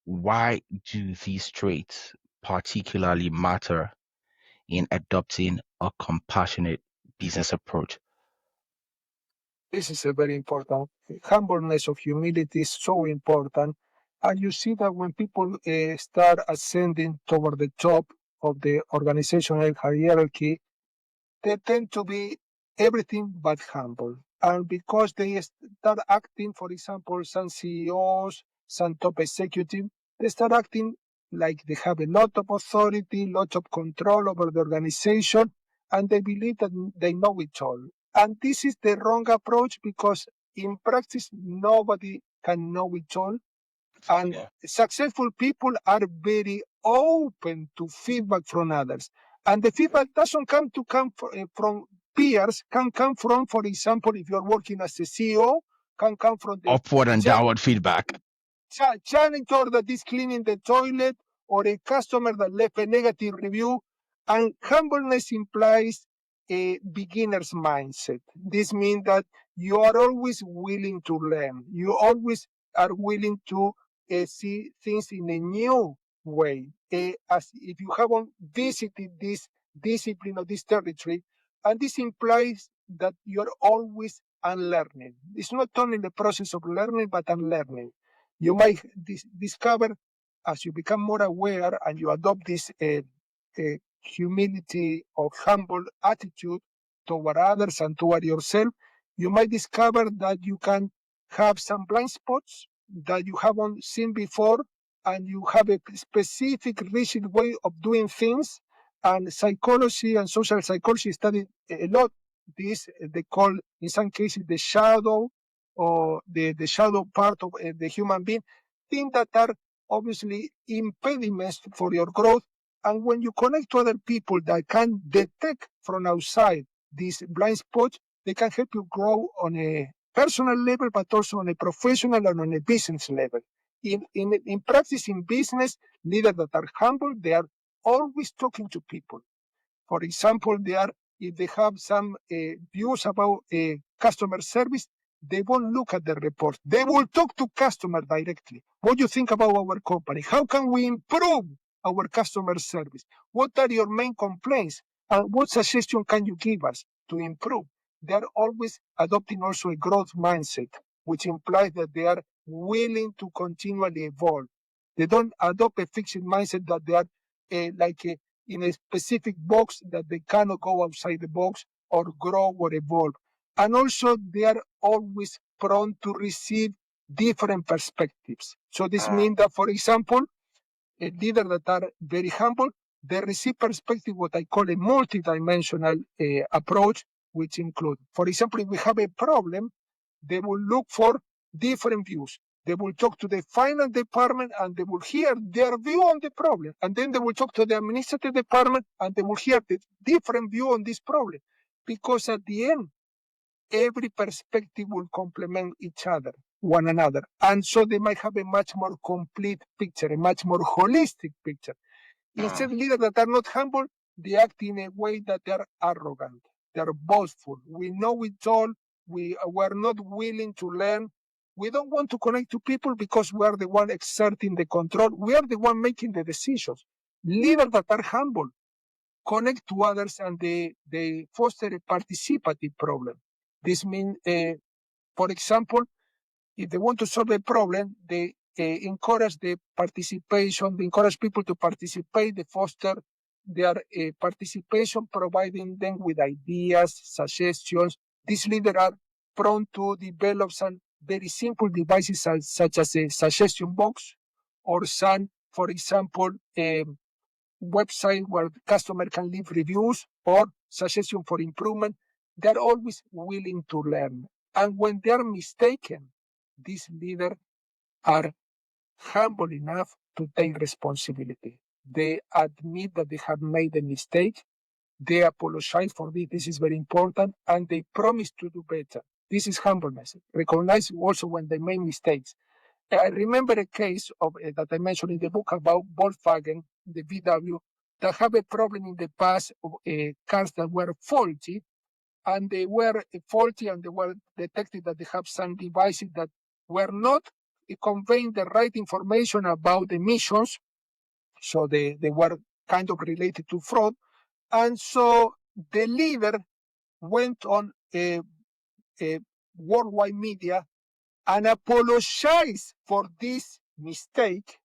Why do these traits particularly matter in adopting a compassionate business approach? This is a very important. Humbleness of humility is so important. And you see that when people start ascending toward the top of the organizational hierarchy, they tend to be everything but humble. And because they start acting, for example, some CEOs, some top executives, they start acting like they have a lot of authority, lot of control over the organization, and they believe that they know it all. And this is the wrong approach because in practice, nobody can know it all. And Yeah. successful people are very open to feedback from others. And the feedback doesn't come from peers, can come from, for example, if you're working as a CEO, can come from the Upward and downward feedback. janitor that is cleaning the toilet or a customer that left a negative review. And humbleness implies a beginner's mindset. This means that you are always willing to learn. You always are willing to see things in a new way. As if you haven't visited this discipline or this territory, and this implies that you're always unlearning. It's not only the process of learning, but unlearning. You might discover as you become more aware and you adopt this humility or humble attitude toward others and toward yourself, you might discover that you can have some blind spots that you haven't seen before, and you have a specific, rigid way of doing things. And psychology and social psychology study a lot this. They call, in some cases, the shadow or the shadow part of the human being, things that are obviously impediments for your growth. And when you connect to other people that can detect from outside these blind spots, they can help you grow on a personal level, but also on a professional and on a business level. In practice, in business, leaders that are humble, they are always talking to people. For example, if they have some views about customer service, they won't look at the report. They will talk to customer directly. What do you think about our company? How can we improve our customer service? What are your main complaints? And what suggestion can you give us to improve? They are always adopting also a growth mindset, which implies that they are willing to continually evolve. They don't adopt a fixed mindset that they are in a specific box, that they cannot go outside the box or grow or evolve. And also, they are always prone to receive different perspectives. So this means that, for example, a leader that are very humble, they receive perspective, what I call a multidimensional approach, which include, for example, if we have a problem, they will look for different views. They will talk to the finance department and they will hear their view on the problem. And then they will talk to the administrative department and they will hear the different view on this problem. Because at the end, every perspective will complement one another. And so they might have a much more complete picture, a much more holistic picture. Instead, leaders that are not humble, they act in a way that they are arrogant, they are boastful. We know it all. We're not willing to learn. We don't want to connect to people because we are the one exerting the control. We are the one making the decisions. Leaders that are humble connect to others and they foster a participative problem. This means, for example, if they want to solve a problem, they encourage the participation, they encourage people to participate, they foster their participation, providing them with ideas, suggestions. These leaders are prone to develop some very simple devices such as a suggestion box or some, for example, website where the customer can leave reviews or suggestion for improvement. They're always willing to learn. And when they're mistaken, these leaders are humble enough to take responsibility. They admit that they have made a mistake. They apologize for this. This is very important. And they promise to do better. This is humbleness. Recognize also when they make mistakes. I remember a case of that I mentioned in the book about Volkswagen, the VW, that have a problem in the past of cars that were faulty, and they were faulty, and they were detected that they have some devices that were not conveying the right information about emissions, so they were kind of related to fraud. And so the leader went on worldwide media and apologize for this mistake.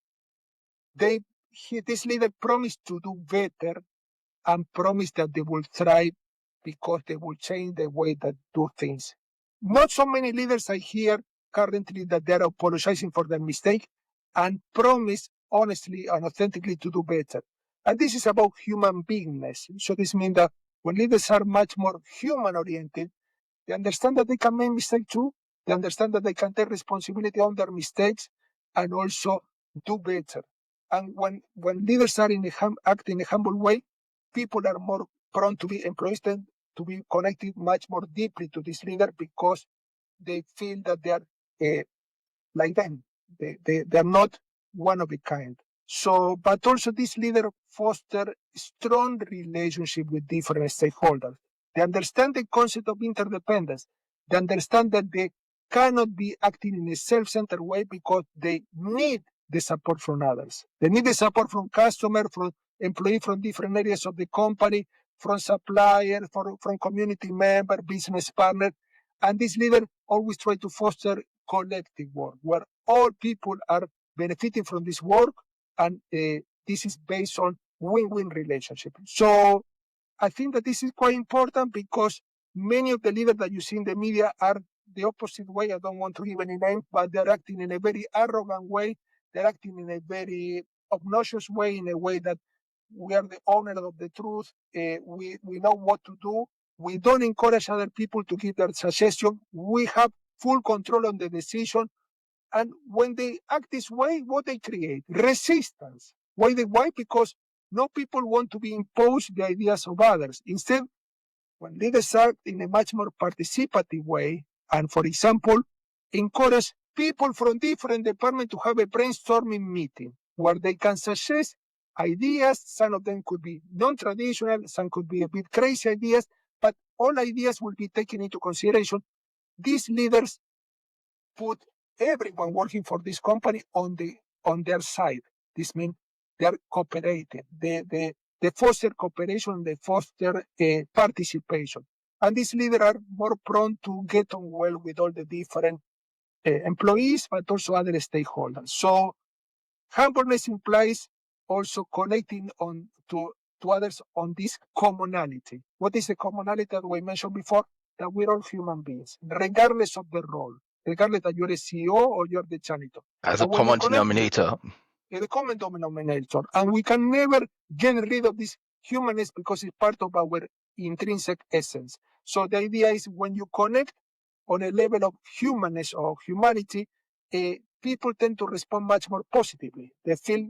This leader promised to do better and promised that they will thrive because they will change the way that do things. Not so many leaders I hear currently that they are apologizing for their mistake and promise honestly and authentically to do better. And this is about human beingness. So this means that when leaders are much more human oriented, they understand that they can make mistakes too. They understand that they can take responsibility on their mistakes and also do better. And when leaders are act in a humble way, people are more prone to be employees tend to be connected much more deeply to this leader because they feel that they are like them. They're not one of a kind. So, but also this leader foster strong relationship with different stakeholders. They understand the concept of interdependence. They understand that they cannot be acting in a self-centered way because they need the support from others. They need the support from customers, from employees from different areas of the company, from suppliers, from community members, business partners. And this leader always try to foster collective work where all people are benefiting from this work, and this is based on win-win relationship. So I think that this is quite important because many of the leaders that you see in the media are the opposite way. I don't want to give any name, but they're acting in a very arrogant way. They're acting in a very obnoxious way, in a way that we are the owner of the truth. We know what to do. We don't encourage other people to give their suggestion. We have full control on the decision. And when they act this way, what they create? Resistance. Why? Because no people want to be imposed the ideas of others. Instead, when leaders act in a much more participative way, and for example, encourage people from different departments to have a brainstorming meeting where they can suggest ideas. Some of them could be non-traditional, some could be a bit crazy ideas, but all ideas will be taken into consideration. These leaders put everyone working for this company on their side. This means they're cooperating. They foster cooperation, they foster participation. And these leaders are more prone to get on well with all the different employees, but also other stakeholders. So humbleness implies also connecting to others on this commonality. What is the commonality that we mentioned before? That we're all human beings, regardless of the role, regardless that you're a CEO or you're the janitor. As a And when you common connect, denominator. the common denominator, and we can never get rid of this humanness because it's part of our intrinsic essence. So the idea is when you connect on a level of humanness or humanity, people tend to respond much more positively. They feel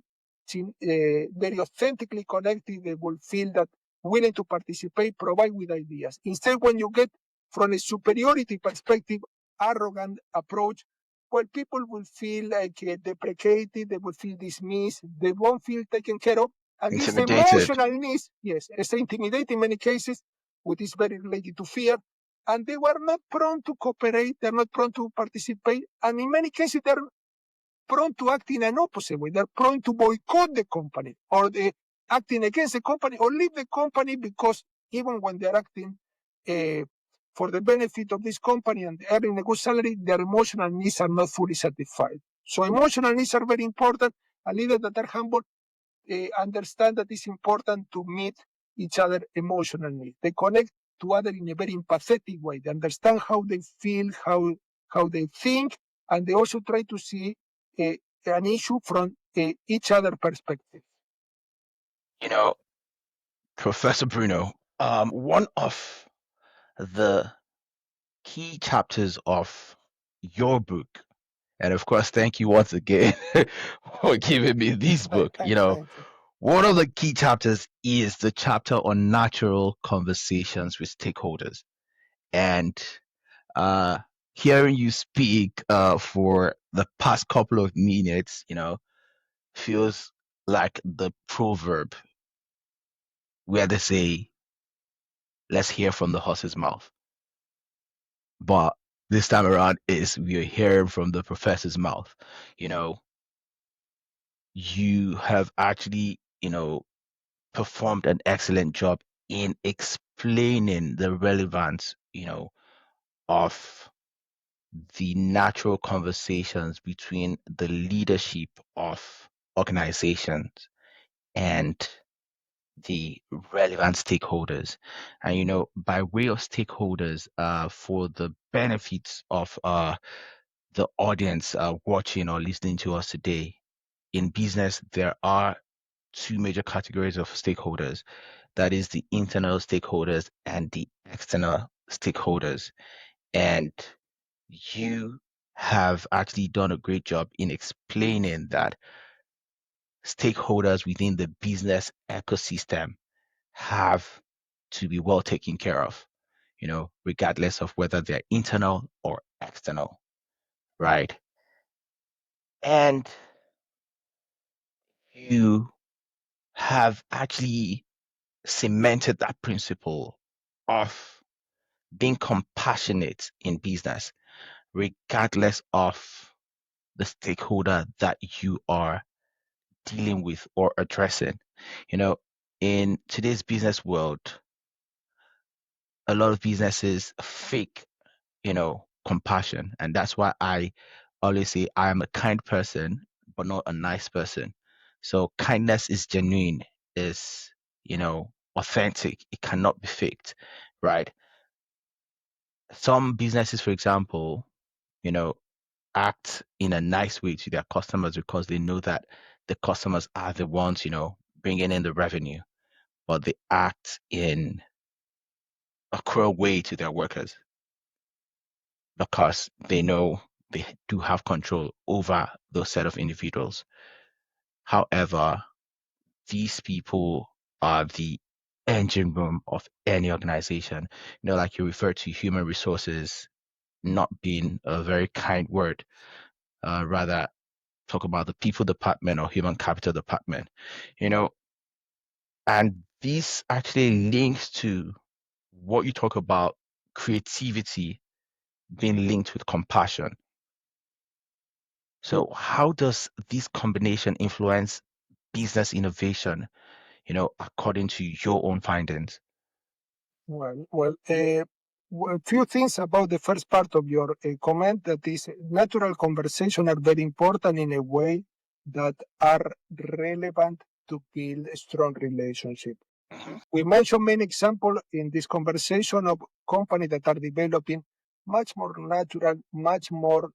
very authentically connected. They will feel that willing to participate, provide with ideas. Instead, when you get from a superiority perspective, arrogant approach, well, people will feel like deprecated, they will feel dismissed, they won't feel taken care of. And this Intimidated. emotional needs, yes, it's intimidating in many cases, which is very related to fear. And they were not prone to cooperate, they're not prone to participate. And in many cases, they're prone to act in an opposite way. They're prone to boycott the company or acting against the company or leave the company because even when they're acting for the benefit of this company and earning a good salary, their emotional needs are not fully satisfied. So emotional needs are very important. A leader that are humble understand that it's important to meet each other emotional needs. They connect to others in a very empathetic way. They understand how they feel, how they think, and they also try to see an issue from each other perspective. You know, Professor Bruno, one of the key chapters of your book, and of course, thank you once again for giving me this book. Thank you. One of the key chapters is the chapter on natural conversations with stakeholders. And hearing you speak for the past couple of minutes, feels like the proverb where they say, let's hear from the horse's mouth. But this time around is we're hearing from the professor's mouth. You have actually, performed an excellent job in explaining the relevance, of the natural conversations between the leadership of organizations and the relevant stakeholders. And by way of stakeholders, for the benefits of the audience watching or listening to us today, in business there are two major categories of stakeholders. That is the internal stakeholders and the external stakeholders. And you have actually done a great job in explaining that stakeholders within the business ecosystem have to be well taken care of, regardless of whether they're internal or external, right? And you have actually cemented that principle of being compassionate in business, regardless of the stakeholder that you are dealing with or addressing. In today's business world, a lot of businesses fake, compassion. And that's why I always say I am a kind person, but not a nice person. So kindness is genuine, is, authentic. It cannot be faked, right? Some businesses, for example, you know, act in a nice way to their customers because they know that the customers are the ones, bringing in the revenue, but they act in a cruel way to their workers because they know they do have control over those set of individuals. However, these people are the engine room of any organization. Like you referred to human resources not being a very kind word, rather talk about the people department or human capital department, and this actually links to what you talk about creativity being linked with compassion. So how does this combination influence business innovation, according to your own findings? A few things about the first part of your comment, that is natural conversation are very important in a way that are relevant to build a strong relationship. We mentioned many examples in this conversation of companies that are developing much more natural, much more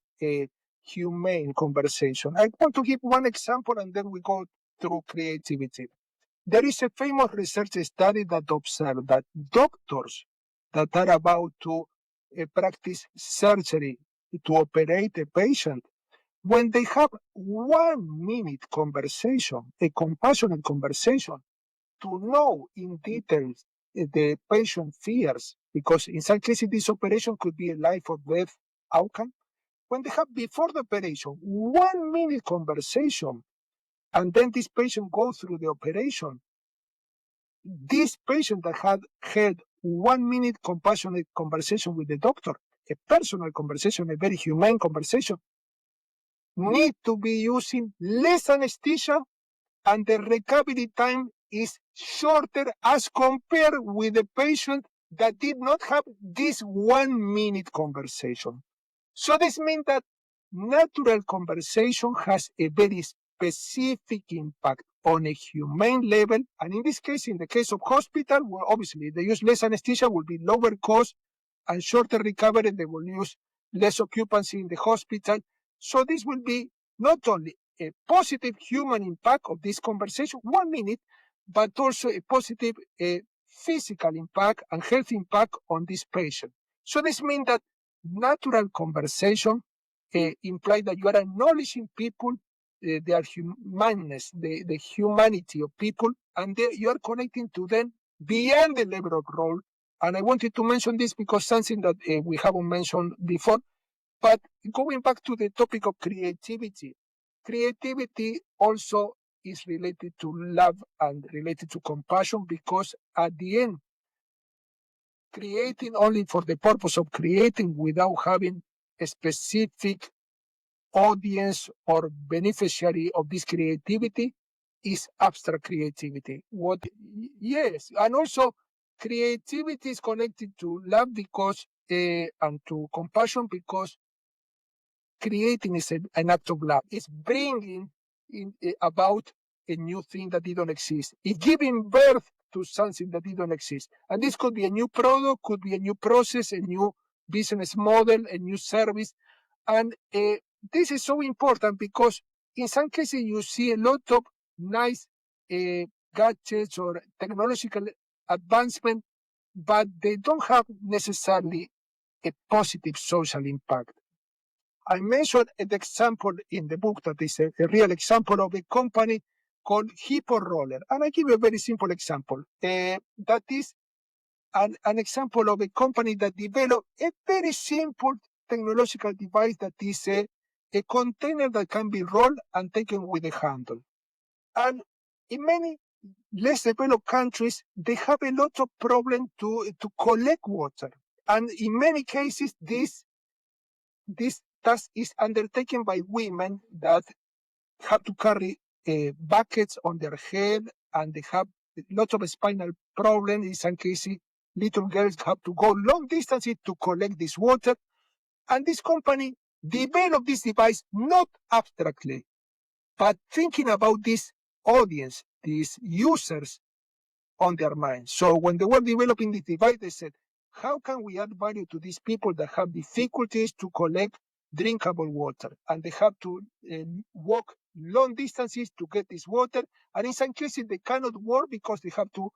humane conversation. I want to give one example and then we go through creativity. There is a famous research study that observed that doctors that are about to practice surgery to operate a patient, when they have 1 minute conversation, a compassionate conversation, to know in detail the patient fears, because in some cases this operation could be a life or death outcome. When they have before the operation 1 minute conversation, and then this patient goes through the operation, this patient that had 1 minute compassionate conversation with the doctor, a personal conversation, a very humane conversation, need to be using less anesthesia, and the recovery time is shorter as compared with the patient that did not have this 1 minute conversation. So this means that natural conversation has a very specific impact on a humane level. And in this case, in the case of hospital, well, obviously they use less anesthesia, will be lower cost and shorter recovery. They will use less occupancy in the hospital. So this will be not only a positive human impact of this conversation, 1 minute, but also a positive physical impact and health impact on this patient. So this means that natural conversation implies that you are acknowledging people, their humanness, the humanity of people, and you are connecting to them beyond the level of role. And I wanted to mention this because something that we haven't mentioned before. But going back to the topic of creativity, creativity also is related to love and related to compassion, because at the end, creating only for the purpose of creating without having a specific audience or beneficiary of this creativity is abstract creativity. Yes, and also creativity is connected to love because and to compassion, because creating is an act of love. It's bringing about a new thing that didn't exist. It's giving birth to something that didn't exist. And this could be a new product, could be a new process, a new business model, a new service. And this is so important because in some cases you see a lot of nice gadgets or technological advancement, but they don't have necessarily a positive social impact. I mentioned an example in the book that is a real example of a company called Hippo Roller. And I give you a very simple example. That is an example of a company that developed a very simple technological device that is a container that can be rolled and taken with a handle. And in many less developed countries, they have a lot of problem to collect water. And in many cases, this task is undertaken by women that have to carry buckets on their head, and they have lots of spinal problems. In some cases, little girls have to go long distances to collect this water. And this company developed this device not abstractly, but thinking about this audience, these users on their mind. So when they were developing this device, they said, how can we add value to these people that have difficulties to collect drinkable water? And they have to walk long distances to get this water. And in some cases, they cannot work because they have to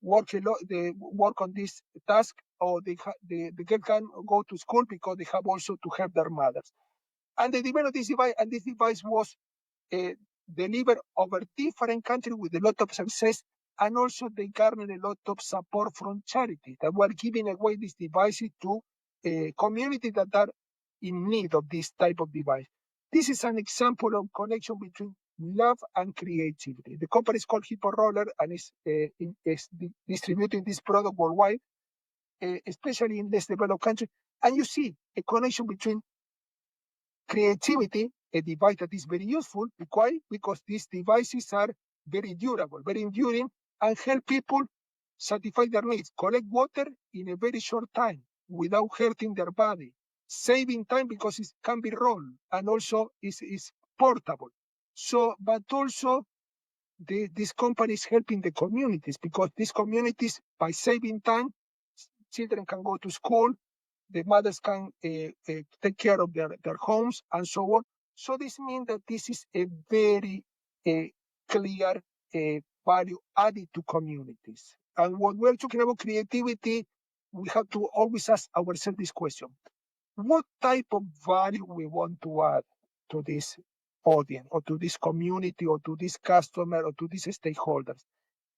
work a lot. They work on this task, or the girl can go to school because they have also to help their mothers. And they developed this device, and this device was delivered over different countries with a lot of success. And also they garnered a lot of support from charities that were giving away these devices to communities that are in need of this type of device. This is an example of connection between love and creativity. The company is called Hippo Roller and is distributing this product worldwide, especially in less developed countries. And you see a connection between creativity, a device that is very useful. Why? Because these devices are very durable, very enduring, and help people satisfy their needs, collect water in a very short time without hurting their body, saving time because it can be rolled, and also is portable. So, but also this company is helping the communities, because these communities, by saving time, children can go to school, the mothers can take care of their homes, and so on. So this means that this is a very clear value added to communities. And when we're talking about creativity, we have to always ask ourselves this question: what type of value we want to add to this audience, or to this community, or to this customer, or to these stakeholders?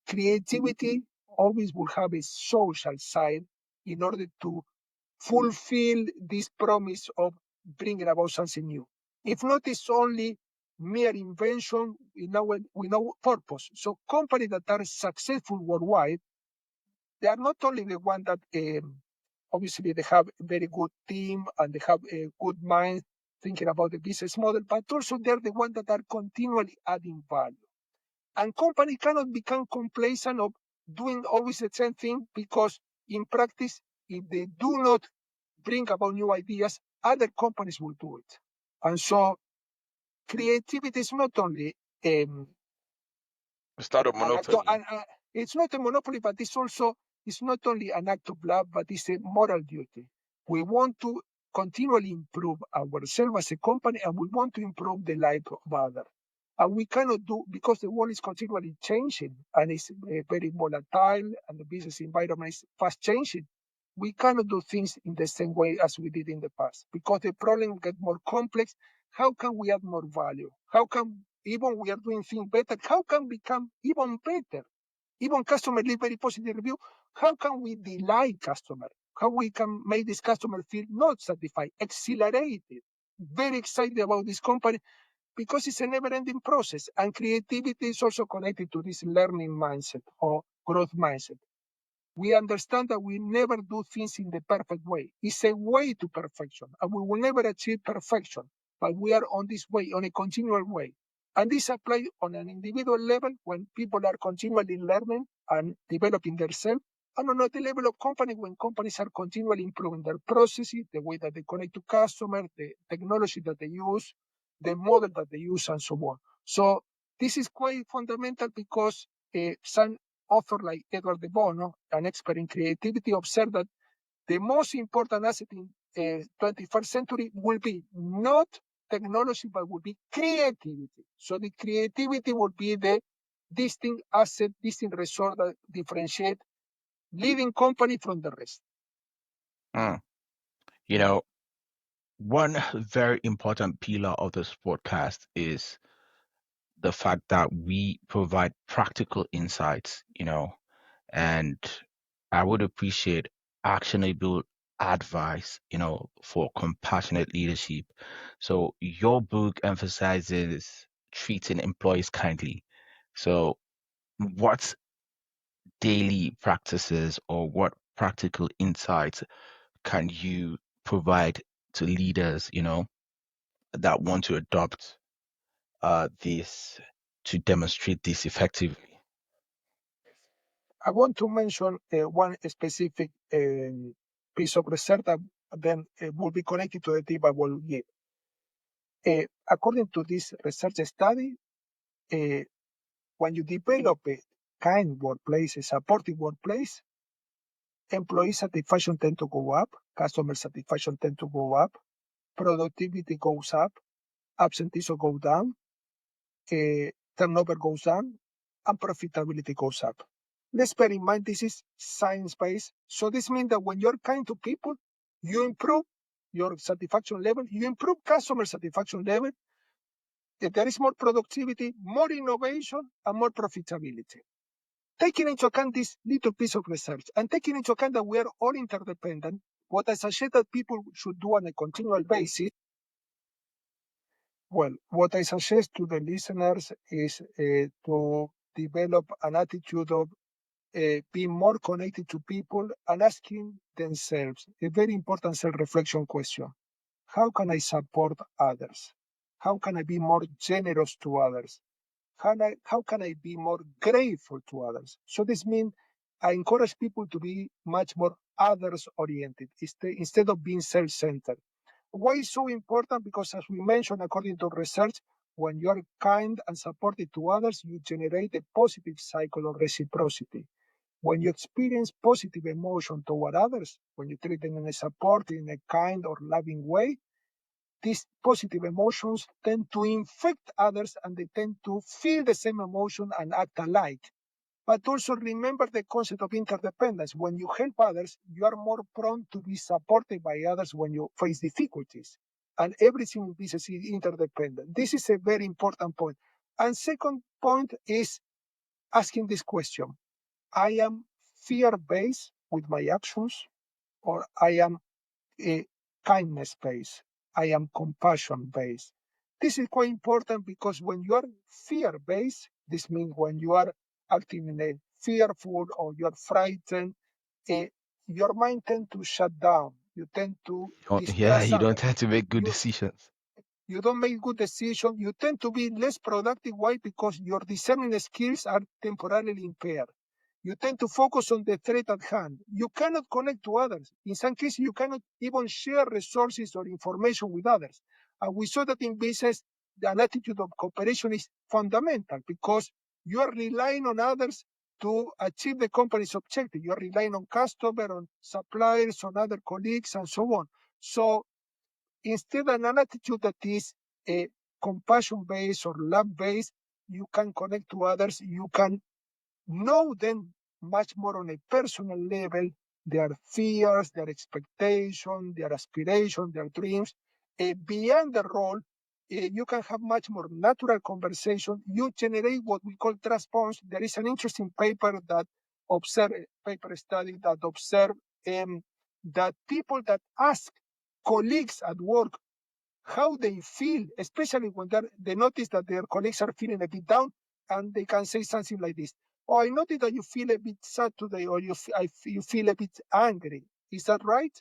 Creativity always will have a social side in order to fulfill this promise of bringing about something new. If not, it's only mere invention with no purpose. So companies that are successful worldwide, they are not only the one that obviously they have a very good team and they have a good mind thinking about the business model, but also they're the ones that are continually adding value. And companies cannot become complacent of doing always the same thing, because in practice, if they do not bring about new ideas, other companies will do it. And so creativity is not only It's not a monopoly. it's not a monopoly, but it's not only an act of love, but it's a moral duty. We want to continually improve ourselves as a company, and we want to improve the life of others. And we cannot do, because the world is continually changing and it's very volatile, and the business environment is fast changing. We cannot do things in the same way as we did in the past, because the problem gets more complex. How can we add more value? How can, even we are doing things better, how can we become even better? Even customer leave very positive review. How can we delight customer? How we can make this customer feel not satisfied, exhilarated, very excited about this company, because it's a never-ending process. And creativity is also connected to this learning mindset or growth mindset. We understand that we never do things in the perfect way. It's a way to perfection, and we will never achieve perfection, but we are on this way, on a continual way. And this applies on an individual level when people are continually learning and developing themselves, And on the level of company, when companies are continually improving their processes, the way that they connect to customers, the technology that they use, the model that they use, and so on. So this is quite fundamental because some author like Edward de Bono, an expert in creativity, observed that the most important asset in 21st century will be not technology, but will be creativity. So the creativity will be the distinct asset, distinct resource that differentiate leading company from the rest. Mm. You know, one very important pillar of this podcast is the fact that we provide practical insights, and I would appreciate actionable advice, for compassionate leadership. So your book emphasizes treating employees kindly. So what daily practices or what practical insights can you provide to leaders, that want to adopt this to demonstrate this effectively? I want to mention one specific piece of research that then will be connected to the tip I will give. According to this research study, when you develop a kind workplace, a supportive workplace, employee satisfaction tend to go up, customer satisfaction tend to go up, productivity goes up, absenteeism goes down, turnover goes down, and profitability goes up. Let's bear in mind this is science-based. So this means that when you're kind to people, you improve your satisfaction level, you improve customer satisfaction level, there is more productivity, more innovation, and more profitability. Taking into account this little piece of research and taking into account that we are all interdependent, what I suggest that people should do on a continual basis, well, what I suggest to the listeners is to develop an attitude of being more connected to people and asking themselves a very important self-reflection question. How can I support others? How can I be more generous to others? How can I be more grateful to others? So this means I encourage people to be much more others-oriented instead of being self-centered. Why is so important? Because as we mentioned, according to research, when you are kind and supportive to others, you generate a positive cycle of reciprocity. When you experience positive emotion toward others, when you treat them in a supportive, in a kind or loving way, these positive emotions tend to infect others and they tend to feel the same emotion and act alike. But also remember the concept of interdependence. When you help others, you are more prone to be supported by others when you face difficulties. And everything in business is interdependent. This is a very important point. And second point is asking this question. I am fear-based with my actions, or I am a kindness-based. I am compassion-based. This is quite important because when you are fear-based, this means when you are acting in a fearful or you're frightened, uh, your mind tends to shut down. You tend to Yeah, distrust you don't others. tend to make good You, decisions. you don't make good decisions. You tend to be less productive. Why? Because your discerning skills are temporarily impaired. You tend to focus on the threat at hand. You cannot connect to others. In some cases, you cannot even share resources or information with others. And we saw that in business, the attitude of cooperation is fundamental because you are relying on others to achieve the company's objective. You are relying on customers, on suppliers, on other colleagues, and so on. So instead of an attitude that is a compassion-based or love-based, you can connect to others. You can know them much more on a personal level, their fears, their expectations, their aspirations, their dreams. Beyond the role, you can have much more natural conversation. You generate what we call trust bonds. There is an interesting paper that paper study that observe that people that ask colleagues at work how they feel, especially when they notice that their colleagues are feeling a bit down, and they can say something like this. Oh, I noticed that you feel a bit sad today, or you feel a bit angry. Is that right?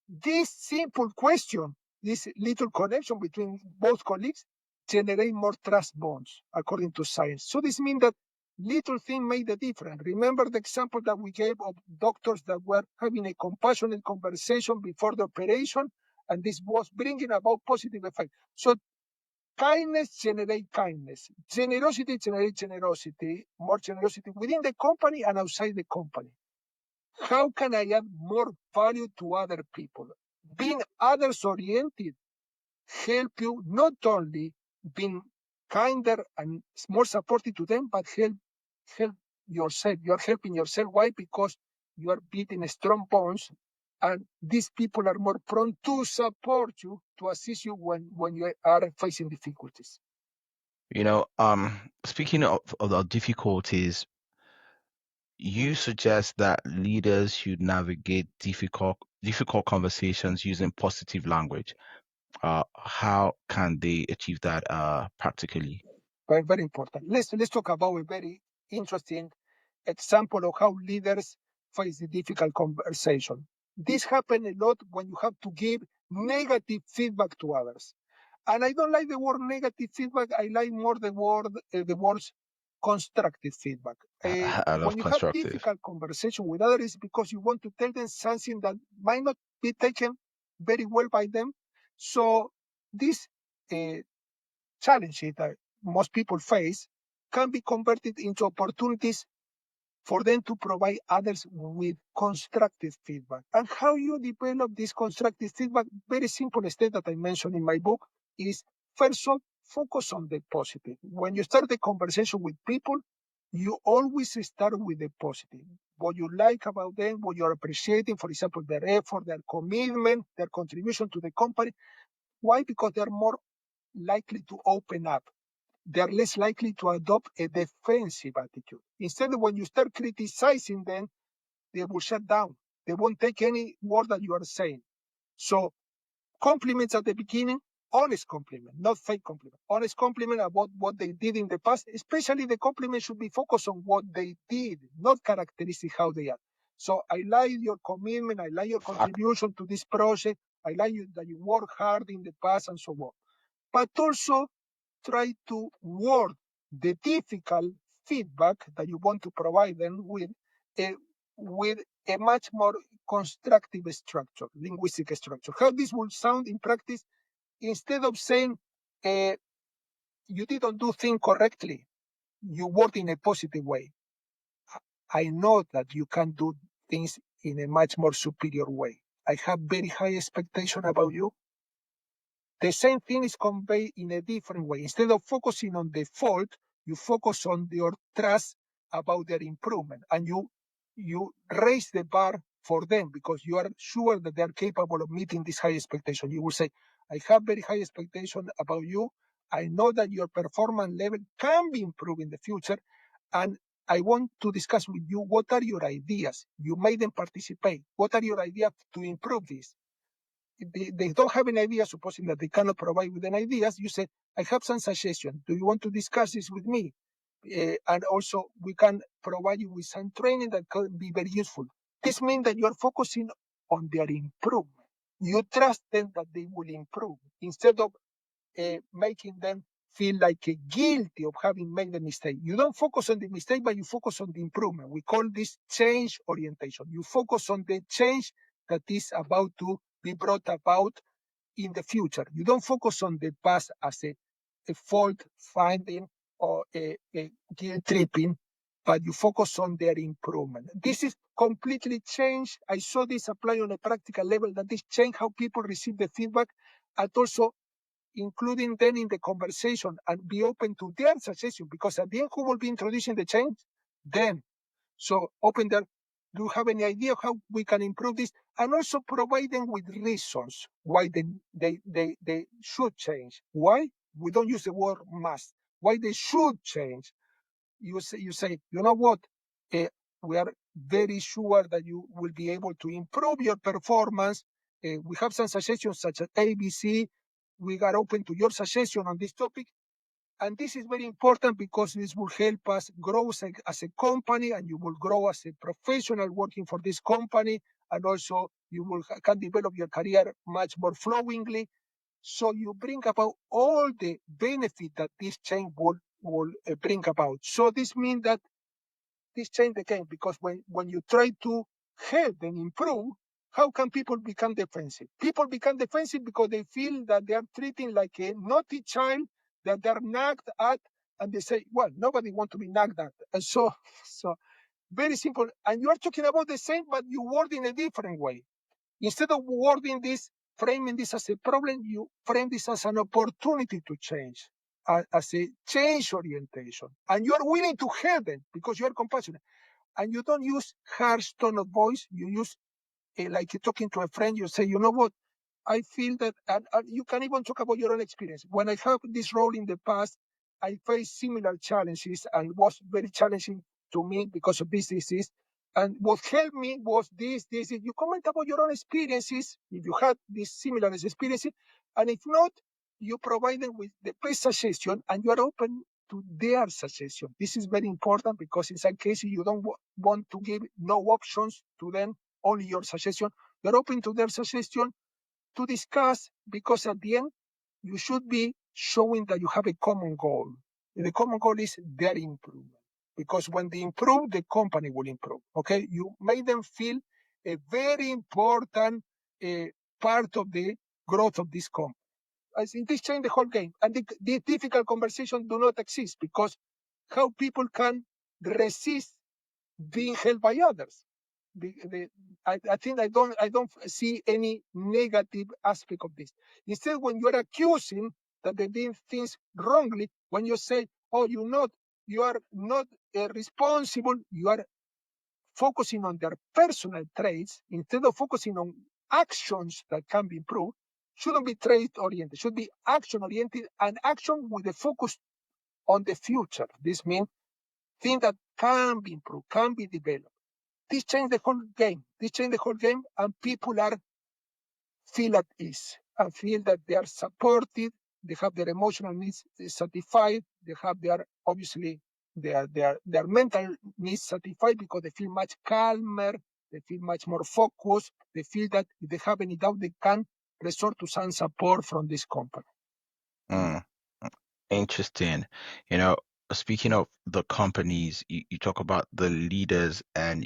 This simple question, this little connection between both colleagues, generate more trust bonds, according to science. So this means that Little thing made a difference. Remember the example that we gave of doctors that were having a compassionate conversation before the operation, and this was bringing about positive effect. So kindness generates kindness. Generosity generates generosity, more generosity within the company and outside the company. How can I add more value to other people? Being others oriented help you not only being kinder and more supportive to them, but help yourself. You are helping yourself. Why? Because you are building strong bonds, and these people are more prone to support you, to assist you when you are facing difficulties. Speaking of the difficulties, you suggest that leaders should navigate difficult conversations using positive language. How can they achieve that practically? Very, very important. Let's talk about a very interesting example of how leaders face the difficult conversation. This happens a lot when you have to give negative feedback to others. And I don't like the word negative feedback. I like more the words constructive feedback. I love When you have constructive. difficult conversation with others, because you want to tell them something that might not be taken very well by them. So this challenges that most people face can be converted into opportunities for them to provide others with constructive feedback. And how you develop this constructive feedback, very simple step that I mentioned in my book, is first off, focus on the positive. When you start the conversation with people, you always start with the positive. What you like about them, what you're appreciating, for example, their effort, their commitment, their contribution to the company. Why? Because they're more likely to open up. They're less likely to adopt a defensive attitude. Instead, when you start criticizing them, they will shut down. They won't take any word that you are saying. So compliments at the beginning, honest compliment, not fake compliment. Honest compliment about what they did in the past, especially the compliment should be focused on what they did, not characteristic how they are. So I like your commitment, I like your contribution to this project, I like you that you work hard in the past and so on. But also try to word the difficult feedback that you want to provide them with a much more constructive structure, linguistic structure. How this will sound in practice, instead of saying you didn't do things correctly, you word in a positive way. I know that you can do things in a much more superior way. I have very high expectation about you. The same thing is conveyed in a different way. Instead of focusing on the fault, you focus on your trust about their improvement, and you raise the bar for them because you are sure that they are capable of meeting this high expectation. You will say, I have very high expectation about you. I know that your performance level can be improved in the future, and I want to discuss with you what are your ideas. You made them participate. What are your ideas to improve this? They don't have an idea, supposing that they cannot provide with an ideas, you say, I have some suggestions. Do you want to discuss this with me? And also, we can provide you with some training that can be very useful. This means that you are focusing on their improvement. You trust them that they will improve instead of making them feel like guilty of having made a mistake. You don't focus on the mistake, but you focus on the improvement. We call this change orientation. You focus on the change that is about to be brought about in the future. You don't focus on the past as a fault finding or a guilt tripping, but you focus on their improvement. This is completely changed. I saw this apply on a practical level, that this changed how people receive the feedback, and also including them in the conversation and be open to their suggestion, because at the end, who will be introducing the change? Them. So open their, do you have any idea how we can improve this? And also provide them with reasons why they should change. Why? We don't use the word must. Why they should change. You say, you know what? We are very sure that you will be able to improve your performance. We have some suggestions such as ABC. We are open to your suggestion on this topic. And this is very important because this will help us grow as a company, and you will grow as a professional working for this company. And also you can develop your career much more flowingly. So you bring about all the benefit that this change will will bring about. So this means that this change the game, because when you try to help and improve, how can people become defensive? People become defensive because they feel that they are treating like a naughty child, that they're nagged at, and they say, well, nobody wants to be nagged at. And so very simple. And you are talking about the same, but you word in a different way. Instead of wording this, framing this as a problem, you frame this as an opportunity to change, as a change orientation. And you are willing to help them because you are compassionate. And you don't use harsh tone of voice. You use, like you're talking to a friend, you say, you know what? I feel that, and you can even talk about your own experience. When I had this role in the past, I faced similar challenges, and it was very challenging to me because of this disease. And what helped me was this. You comment about your own experiences, if you had these similar experiences, and if not, you provide them with the best suggestion, and you are open to their suggestion. This is very important because in some cases you don't want to give no options to them, only your suggestion. You're open to their suggestion to discuss, because at the end, you should be showing that you have a common goal. The common goal is their improvement. Because when they improve, the company will improve. Okay? You make them feel a very important part of the growth of this company. I think this changed the whole game. And the difficult conversations do not exist, because how people can resist being held by others. I think I don't see any negative aspect of this. Instead, when you are accusing that they did things wrongly, when you say, "Oh, you are not responsible," you are focusing on their personal traits instead of focusing on actions that can be improved. Shouldn't be trait oriented, should be action oriented, and action with a focus on the future. This means things that can be improved, can be developed. This changed the whole game. This changed the whole game, and people are feel at ease and feel that they are supported. They have their emotional needs satisfied. They have obviously their mental needs satisfied, because they feel much calmer. They feel much more focused. They feel that if they have any doubt, they can resort to some support from this company. Mm, interesting. You know, speaking of the companies, you talk about the leaders and,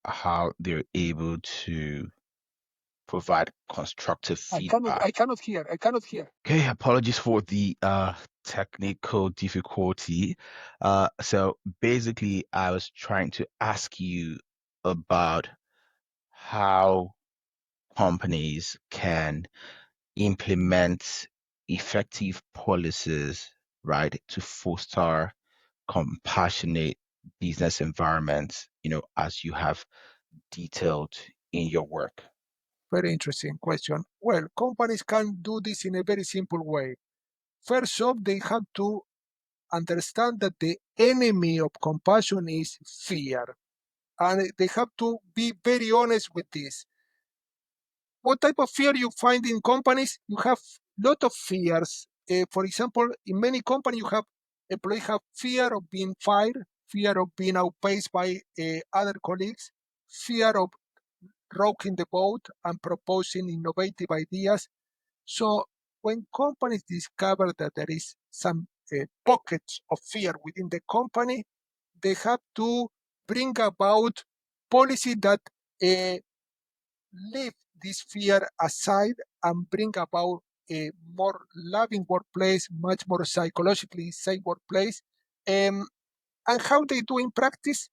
how they're able to provide constructive feedback. I cannot hear. Okay, apologies for the technical difficulty. So basically, I was trying to ask you about how companies can implement effective policies, right, to foster compassionate business environments, as you have detailed in your work. Very interesting question. Well, companies can do this in a very simple way. First off, they have to understand that the enemy of compassion is fear. And they have to be very honest with this. What type of fear you find in companies? You have a lot of fears. For example, in many companies, employees have fear of being fired, fear of being outpaced by other colleagues, fear of rocking the boat and proposing innovative ideas. So when companies discover that there is some pockets of fear within the company, they have to bring about policy that leave this fear aside and bring about a more loving workplace, much more psychologically safe workplace. And how they do in practice?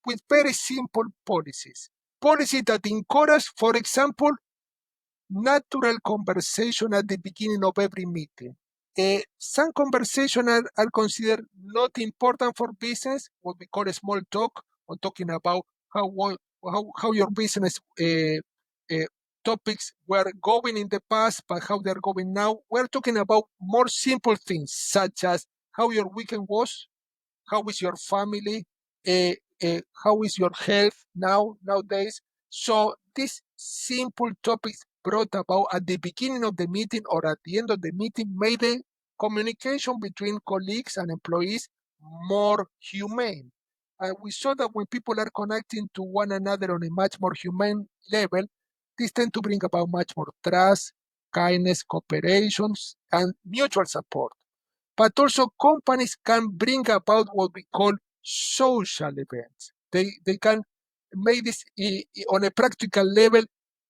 With very simple policies. Policies that encourage, for example, natural conversation at the beginning of every meeting. Some conversations are considered not important for business, what we call a small talk, or talking about how your business topics were going in the past, but how they're going now. We're talking about more simple things, such as how your weekend was, how is your family, how is your health nowadays. So these simple topics brought about at the beginning of the meeting or at the end of the meeting made the communication between colleagues and employees more humane. And we saw that when people are connecting to one another on a much more humane level, this tend to bring about much more trust, kindness, cooperation, and mutual support. but also companies can bring about what we call social events. They can make this on a practical level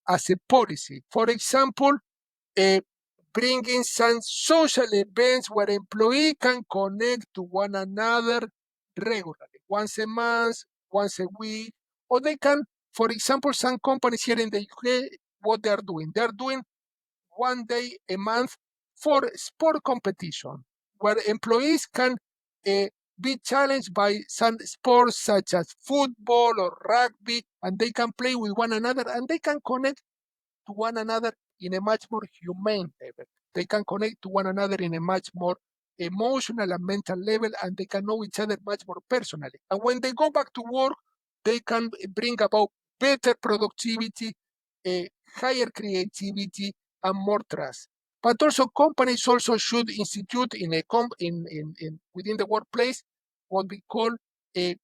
as a policy. For example, bringing some social events where employees can connect to one another regularly, once a month, once a week, or they can, for example, some companies here in the UK, what they're doing 1 day a month for sport competition, where employees can uh, be challenged by some sports such as football or rugby, and they can play with one another and they can connect to one another in a much more humane level. They can connect to one another in a much more emotional and mental level, and they can know each other much more personally. And when they go back to work, they can bring about better productivity, higher creativity, and more trust. But also, companies also should institute within the workplace what we call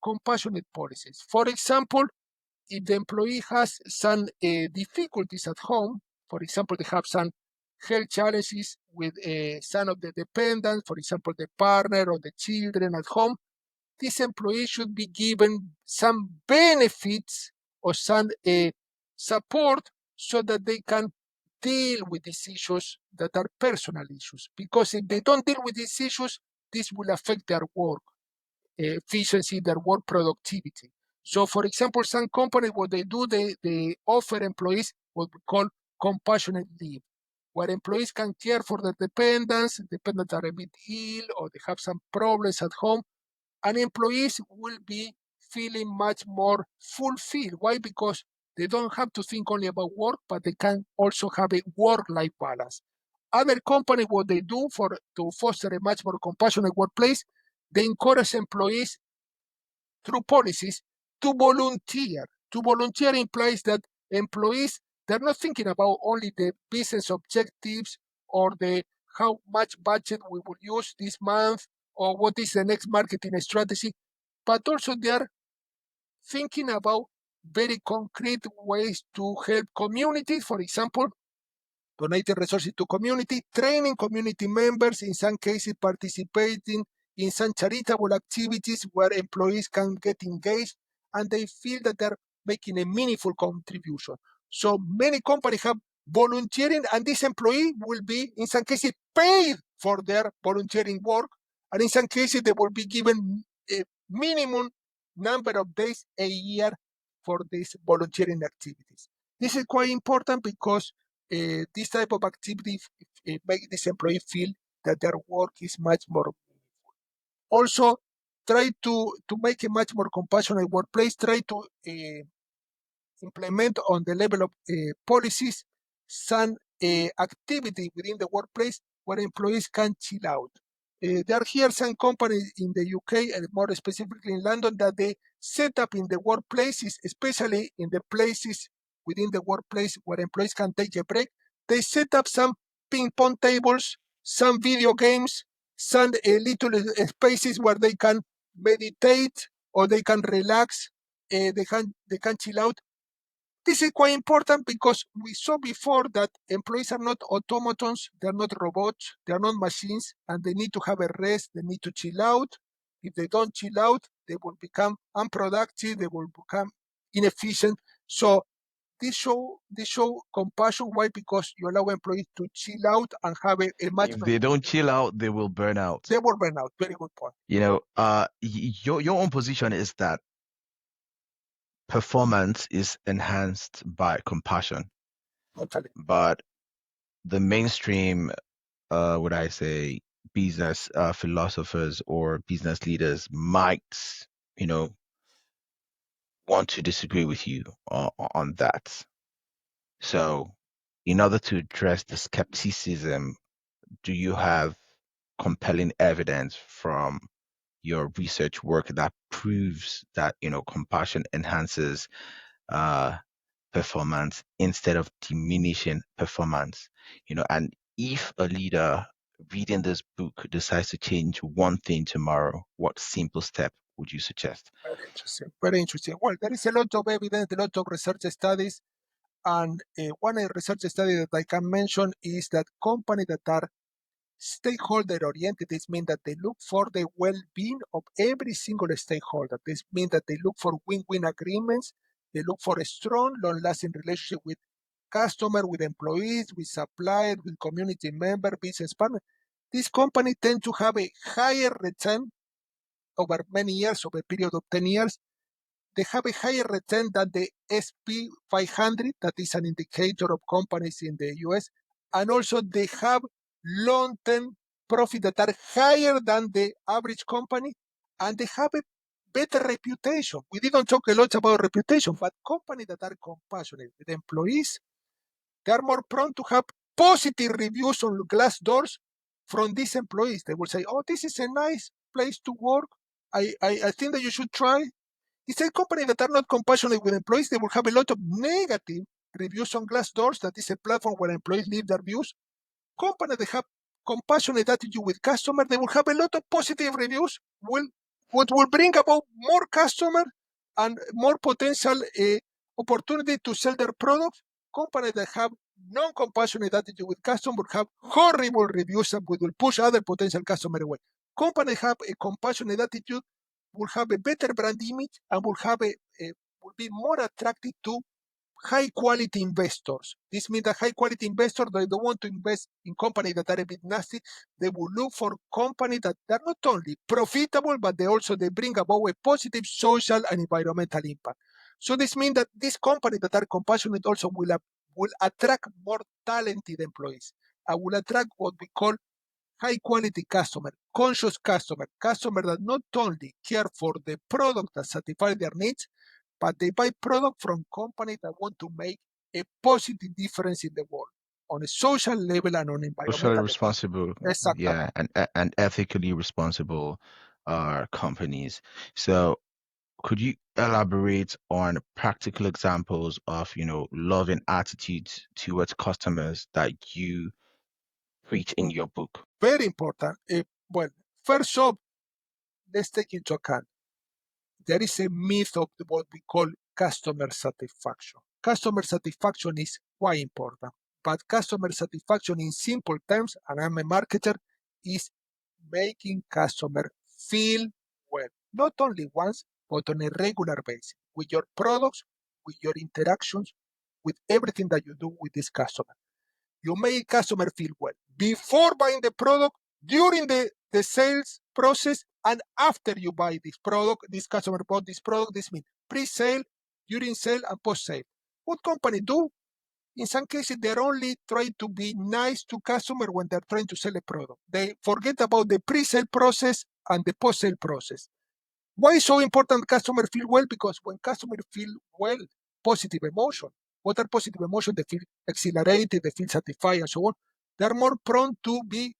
compassionate policies. For example, if the employee has some difficulties at home, for example, they have some health challenges with some of the dependents, for example, the partner or the children at home, this employee should be given some benefits or some support so that they can deal with these issues that are personal issues. Because if they don't deal with these issues, this will affect their work efficiency, their work productivity. So, for example, some companies, what they do, they offer employees what we call compassionate leave, where employees can care for their dependents are a bit ill or they have some problems at home, and employees will be feeling much more fulfilled. Why? Because they don't have to think only about work, but they can also have a work-life balance. Other companies, what they do to foster a much more compassionate workplace, they encourage employees through policies to volunteer. To volunteer implies that employees, they're not thinking about only the business objectives or the how much budget we will use this month or what is the next marketing strategy, but also they are thinking about very concrete ways to help communities. For example, donating resources to community, training community members, in some cases participating in some charitable activities where employees can get engaged and they feel that they're making a meaningful contribution. So many companies have volunteering, and this employee will be, in some cases, paid for their volunteering work, and in some cases, they will be given a minimum number of days a year for these volunteering activities. This is quite important because this type of activity make this employee feel that their work is much more meaningful. Also, try to make a much more compassionate workplace. Try to implement on the level of policies some activity within the workplace where employees can chill out. There are here some companies in the UK and more specifically in London that they set up in the workplaces, especially in the places within the workplace where employees can take a break. They set up some ping pong tables, some video games, some little spaces where they can meditate or they can relax, they can chill out. This is quite important because we saw before that employees are not automatons, they're not robots, they're not machines, and they need to have a rest, they need to chill out. If they don't chill out, they will become unproductive, they will become inefficient. So this show compassion. Why? Because you allow employees to chill out and have a much If more they don't chill out, they will burn out. they will burn out. Very good point. Your own position is that performance is enhanced by compassion, Totally. but the mainstream, would I say, business philosophers or business leaders might, you know, want to disagree with you on that. So, in order to address the skepticism, do you have compelling evidence from your research work that proves that compassion enhances performance instead of diminishing performance? And if a leader reading this book decides to change one thing tomorrow, what simple step would you suggest? Very interesting. Very interesting. Well, there is a lot of evidence, a lot of research studies, and one research study that I can mention is that companies that are Stakeholder-oriented, this means that they look for the well-being of every single stakeholder. This means that they look for win-win agreements. They look for a strong, long-lasting relationship with customer, with employees, with suppliers, with community members, business partners. These companies tend to have a higher return over many years, over a period of 10 years. They have a higher return than the SP 500, that is an indicator of companies in the US. And also they have long-term profit that are higher than the average company, and they have a better reputation. We didn't talk a lot about reputation, but companies that are compassionate with employees, they are more prone to have positive reviews on glass doors from these employees. They will say, oh, this is a nice place to work. I think that you should try. Instead, companies that are not compassionate with employees, they will have a lot of negative reviews on glass doors. That is a platform where employees leave their views. Companies that have compassionate attitude with customers, they will have a lot of positive reviews, what will bring about more customers and more potential opportunity to sell their products. Companies that have non-compassionate attitude with customers will have horrible reviews and will push other potential customers away. Companies have a compassionate attitude will have a better brand image and will be more attractive to high quality investors. This means that high quality investors, they don't want to invest in companies that are a bit nasty. They will look for companies that are not only profitable, but they bring about a positive social and environmental impact. So this means that these companies that are compassionate also will attract more talented employees. I will attract what we call high quality customer, conscious customer that not only care for the product that satisfies their needs, but they buy product from companies that want to make a positive difference in the world on a social level and on environmental Socially level. responsible, Exactly. yeah, and ethically responsible companies. So could you elaborate on practical examples of, loving attitudes towards customers that you preach in your book? Very important. Well, first off, let's take into account there is a myth of what we call customer satisfaction. Customer satisfaction is quite important, but customer satisfaction in simple terms, and I'm a marketer, is making customer feel well, not only once, but on a regular basis with your products, with your interactions, with everything that you do with this customer. You make customer feel well before buying the product, during the sales process, and after you buy this product. This customer bought this product. This means pre-sale, during sale, and post-sale. What company do? In some cases, they're only trying to be nice to customer when they're trying to sell a product. They forget about the pre-sale process and the post-sale process. Why is so important customer feel well? Because when customer feel well, positive emotion. What are positive emotions? They feel exhilarated, they feel satisfied, and so on. They're more prone to be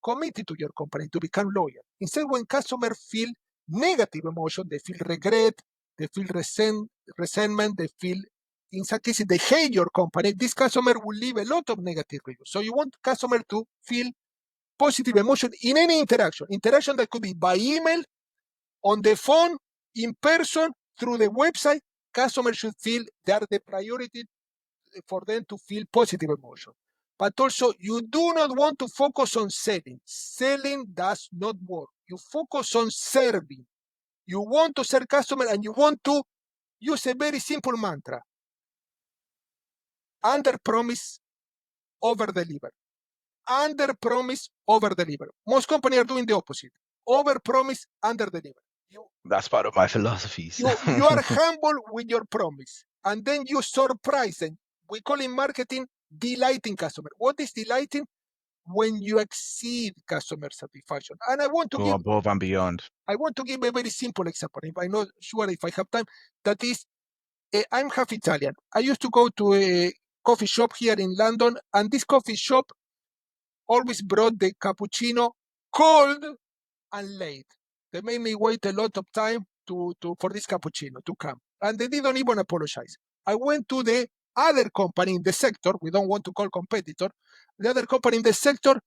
committed to your company, to become loyal. Instead, when customers feel negative emotion, they feel regret, they feel resentment, they feel, in some cases, they hate your company. This customer will leave a lot of negative reviews. So you want customer to feel positive emotion in any interaction. Interaction that could be by email, on the phone, in person, through the website. Customers should feel they are the priority for them to feel positive emotion. But also, you do not want to focus on selling. Selling does not work. You focus on serving. You want to serve customers, and you want to use a very simple mantra. Under promise, over deliver. Under promise, over deliver. Most companies are doing the opposite. Over promise, under deliver. That's part of my philosophies. You are humble with your promise, and then you surprise them. We call in marketing delighting customer. What is delighting? When you exceed customer satisfaction. And I want to Go above and beyond. give a very simple example. If I'm not sure if I have time, that is, I'm half Italian. I used to go to a coffee shop here in London, and this coffee shop always brought the cappuccino cold and late. They made me wait a lot of time for this cappuccino to come. And they didn't even apologize. I went to the other company in the sector, we don't want to call competitor, the other company in the sector,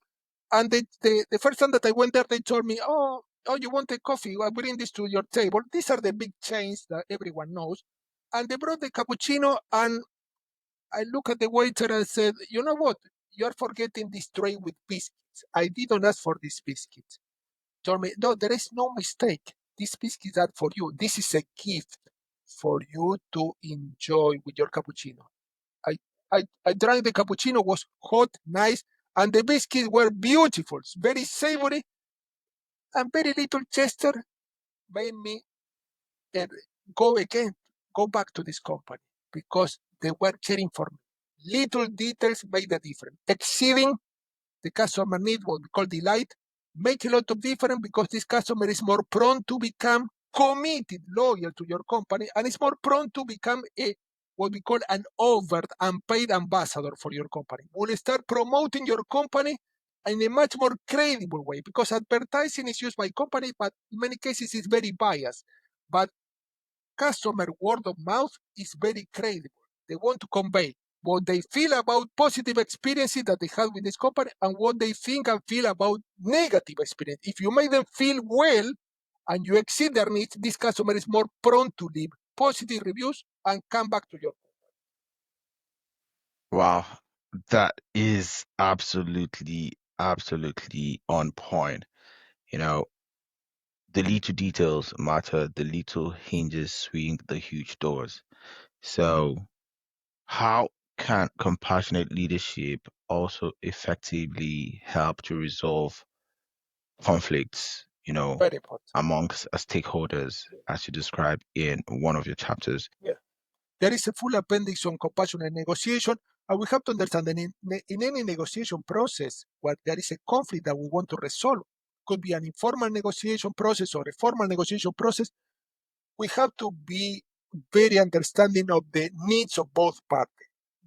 and the first time that I went there, they told me, oh, you want a coffee? I bring this to your table. These are the big chains that everyone knows. And they brought the cappuccino, and I look at the waiter and said, you know what? You're forgetting this tray with biscuit. biscuits. I didn't ask for these biscuits. Told me, no, there is no mistake. These biscuits are for you. This is a gift for you to enjoy with your cappuccino. I drank the cappuccino, was hot, nice, and the biscuits were beautiful, very savory, and very little Chester made me go back to this company because they were caring for me. Little details made a difference. Exceeding the customer need, what we call delight, make a lot of difference because this customer is more prone to become committed, loyal to your company, and is more prone to become what we call an overt and paid ambassador for your company. Will start promoting your company in a much more credible way because advertising is used by company, but in many cases it's very biased. But customer word of mouth is very credible. They want to convey what they feel about positive experiences that they had with this company and what they think and feel about negative experience. If you make them feel well and you exceed their needs, this customer is more prone to leave positive reviews and come back to your. Wow, that is absolutely, absolutely on point. You know, the little details matter, the little hinges swing the huge doors. So, how can compassionate leadership also effectively help to resolve conflicts, Very important. amongst stakeholders, as you described in one of your chapters? Yeah. There is a full appendix on compassionate negotiation, and we have to understand that in any negotiation process where there is a conflict that we want to resolve, could be an informal negotiation process or a formal negotiation process, we have to be very understanding of the needs of both parties.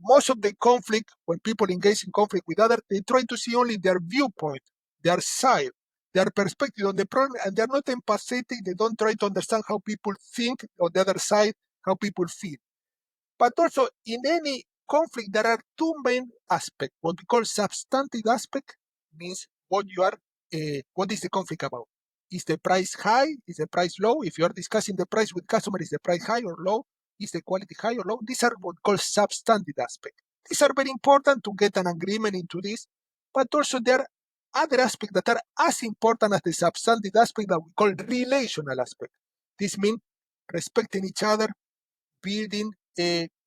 Most of the conflict, when people engage in conflict with others, they try to see only their viewpoint, their side, their perspective on the problem, and they're not empathetic. They don't try to understand how people think on the other side, how people feel. But also, in any conflict, there are two main aspects. What we call substantive aspect means what is the conflict about? Is the price high? Is the price low? If you are discussing the price with customer, is the price high or low? Is the quality high or low? These are what we call substantive aspect. These are very important to get an agreement into this, but also there are other aspects that are as important as the substantive aspect that we call relational aspect. This means respecting each other, building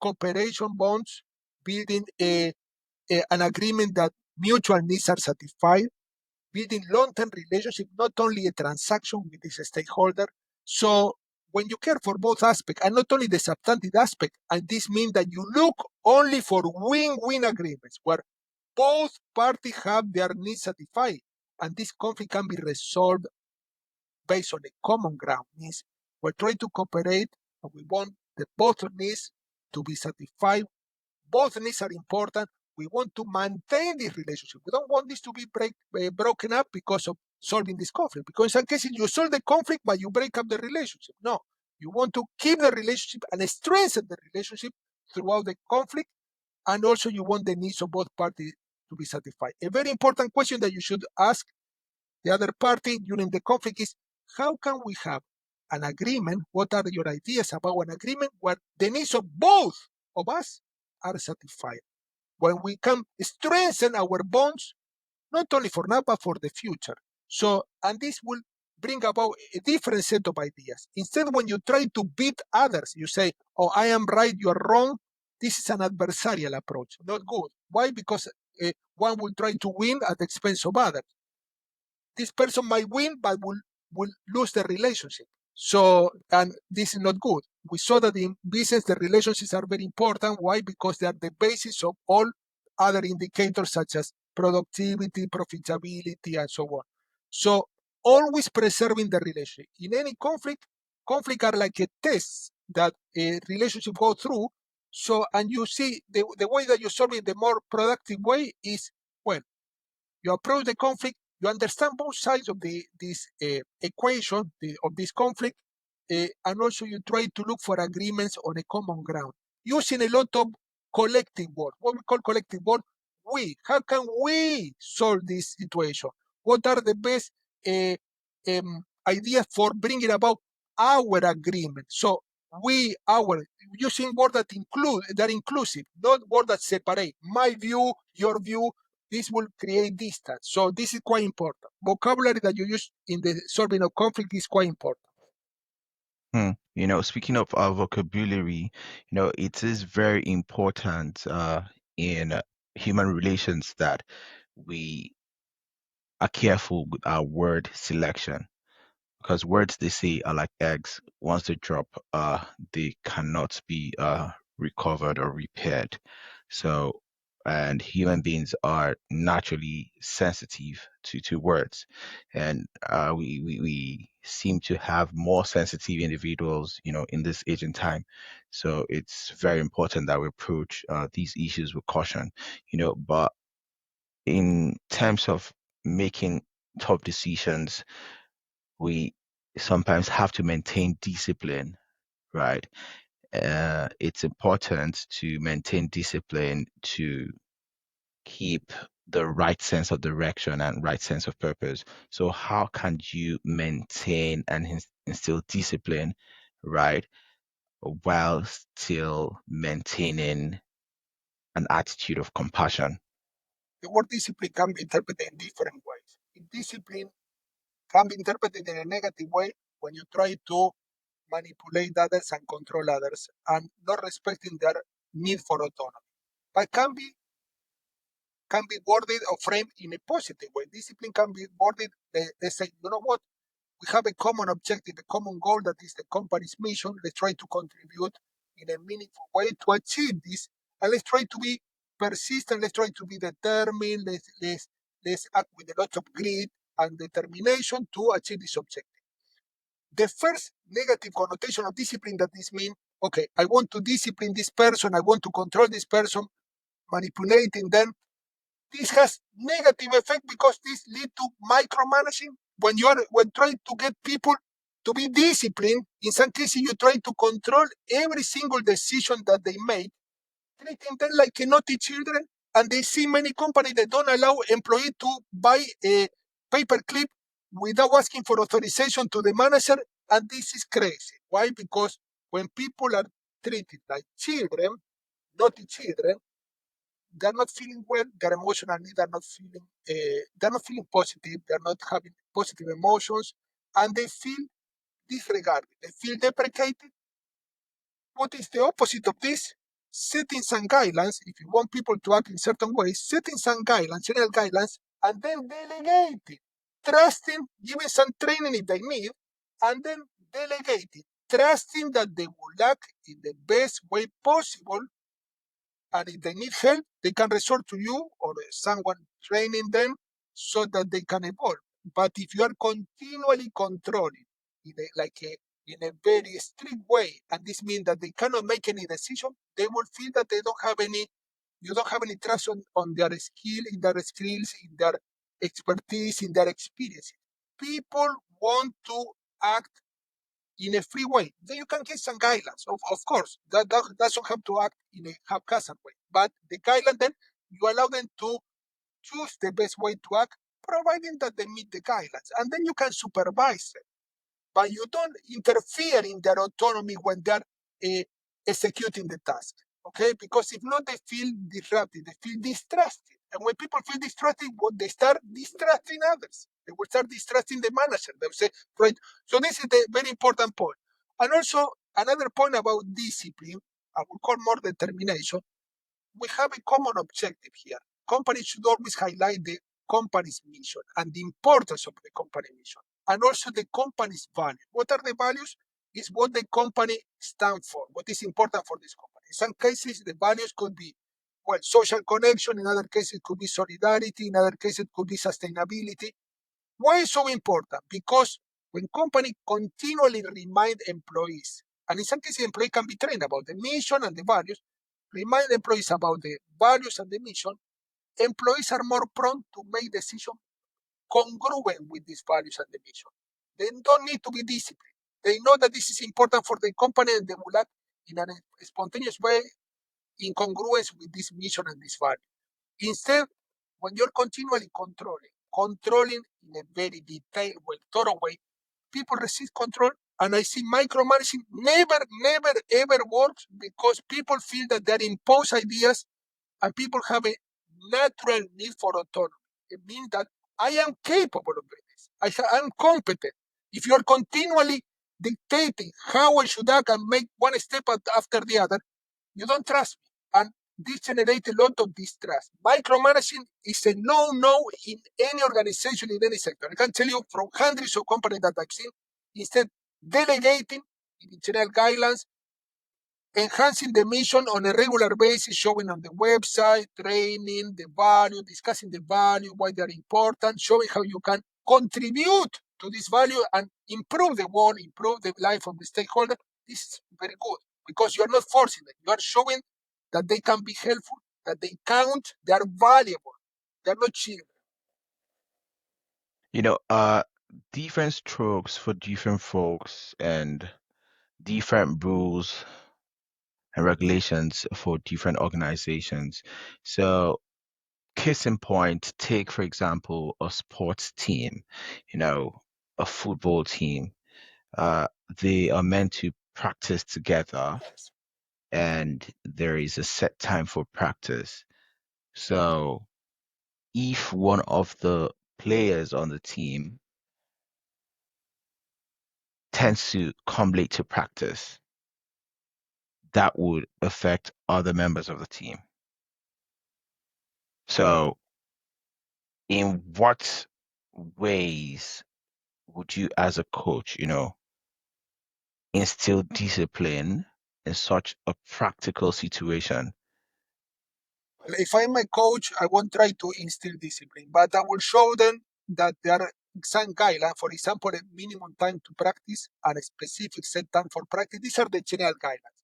cooperation bonds, building an agreement that mutual needs are satisfied, building long-term relationship, not only a transaction with this stakeholder. So when you care for both aspects, and not only the substantive aspect, and this means that you look only for win-win agreements where both parties have their needs satisfied, and this conflict can be resolved based on a common ground. Means we're trying to cooperate and we want the both needs to be satisfied. Both needs are important. We want to maintain this relationship. We don't want this to be broken up because of solving this conflict. Because in some cases you solve the conflict, but you break up the relationship. No, you want to keep the relationship and strengthen the relationship throughout the conflict. And also you want the needs of both parties to be satisfied. A very important question that you should ask the other party during the conflict is, how can we have an agreement? What are your ideas about an agreement where the needs of both of us are satisfied? When we can strengthen our bonds, not only for now, but for the future. So, and this will bring about a different set of ideas. Instead, when you try to beat others, you say, oh, I am right, you are wrong. This is an adversarial approach, not good. Why? Because one will try to win at the expense of others. This person might win, but will lose the relationship. So, and this is not good. We saw that in business, the relationships are very important. Why? Because they are the basis of all other indicators such as productivity, profitability, and so on. So, always preserving the relationship. In any conflict are like a test that a relationship go through. So, and you see the way that you solve it, the more productive way is, well, you approach the conflict, you understand both sides of this equation of this conflict, and also you try to look for agreements on a common ground using a lot of collective work. What we call collective work, how can we solve this situation? What are the best ideas for bringing about our agreement? So using words that include, that are inclusive, not words that separate my view, your view, this will create distance. So this is quite important. Vocabulary that you use in the solving of conflict is quite important. Speaking of vocabulary, it is very important in human relations that we are careful with our word selection, because words, they say, are like eggs. Once they drop, they cannot be recovered or repaired. So, and human beings are naturally sensitive to words, and we seem to have more sensitive individuals, in this age and time. So it's very important that we approach these issues with caution, but in terms of making tough decisions, we sometimes have to maintain discipline, right? It's important to maintain discipline to keep the right sense of direction and right sense of purpose. So, how can you maintain and instill discipline, right, while still maintaining an attitude of compassion? The word discipline can be interpreted in different ways. Discipline can be interpreted in a negative way when you try to manipulate others and control others and not respecting their need for autonomy. But can be worded or framed in a positive way. Discipline can be worded, they say, you know what, we have a common objective, a common goal that is the company's mission. Let's try to contribute in a meaningful way to achieve this. And let's try to be persistent. Let's try to be determined. Let's act with a lot of grit and determination to achieve this objective. The first negative connotation of discipline that this means, okay, I want to discipline this person. I want to control this person, manipulating them. This has negative effect because this lead to micromanaging. When trying to get people to be disciplined, in some cases you try to control every single decision that they make, treating them like naughty children. And they see many companies that don't allow employees to buy a paperclip without asking for authorization to the manager. And this is crazy. Why? Because when people are treated like children, naughty children, they're not feeling well, they're emotionally, they're not feeling positive, they're not having positive emotions, and they feel disregarded, they feel deprecated. What is the opposite of this? Setting some guidelines, if you want people to act in certain ways, setting some guidelines, general guidelines, and then delegating, trusting, giving some training if they need, and then delegating, trusting that they will act in the best way possible. And if they need help, they can resort to you or someone training them so that they can evolve. But if you are continually controlling in a very strict way, and this means that they cannot make any decision, they will feel that you don't have any trust on their skill, in their skills, in their expertise, in their experience. People want to act in a free way. Then you can get some guidelines. Of course, that doesn't have to act in a haphazard way. But the guideline, then you allow them to choose the best way to act, providing that they meet the guidelines. And then you can supervise them. But you don't interfere in their autonomy when they're executing the task. Okay? Because if not, they feel disrupted, they feel distrusted. And when people feel distrusted, they start distrusting others. They will start distrusting the manager. They will say, right. So this is the very important point. And also another point about discipline, I would call more determination. We have a common objective here. Companies should always highlight the company's mission and the importance of the company mission, and also the company's value. What are the values? Is what the company stands for, what is important for this company. In some cases, the values could be, well, social connection. In other cases, it could be solidarity. In other cases, it could be sustainability. Why is so important? Because when company continually remind employees, and in some cases, employees can be trained about the mission and the values, remind employees about the values and the mission, employees are more prone to make decisions congruent with these values and the mission. They don't need to be disciplined. They know that this is important for the company and they will act in a spontaneous way in congruence with this mission and this value. Instead, when you're continually controlling in a very detailed way, thorough way, people resist control. And I see micromanaging never, ever works because people feel that they're imposed ideas and people have a natural need for autonomy. It means that I am capable of doing this. I'm competent. If you're continually dictating how I should act and make one step after the other, you don't trust me. And this generates a lot of distrust. Micromanaging is a no-no in any organization, in any sector. I can tell you from hundreds of companies that I've seen, instead delegating in general guidelines, enhancing the mission on a regular basis, showing on the website, training, the value, discussing the value, why they're important, showing how you can contribute to this value and improve the world, improve the life of the stakeholder. This is very good because you're not forcing them. You are showing that they can be helpful, that they count, they are valuable, they're not children. Different strokes for different folks and different rules and regulations for different organizations. So, case in point, take for example a sports team, a football team. They are meant to practice together, Yes. and there is a set time for practice. So, if one of the players on the team tends to come late to practice, that would affect other members of the team. So, in what ways would you, as a coach, instill discipline in such a practical situation? If I'm a coach, I won't try to instill discipline, but I will show them that there are some guidelines, for example, a minimum time to practice and a specific set time for practice. These are the general guidelines.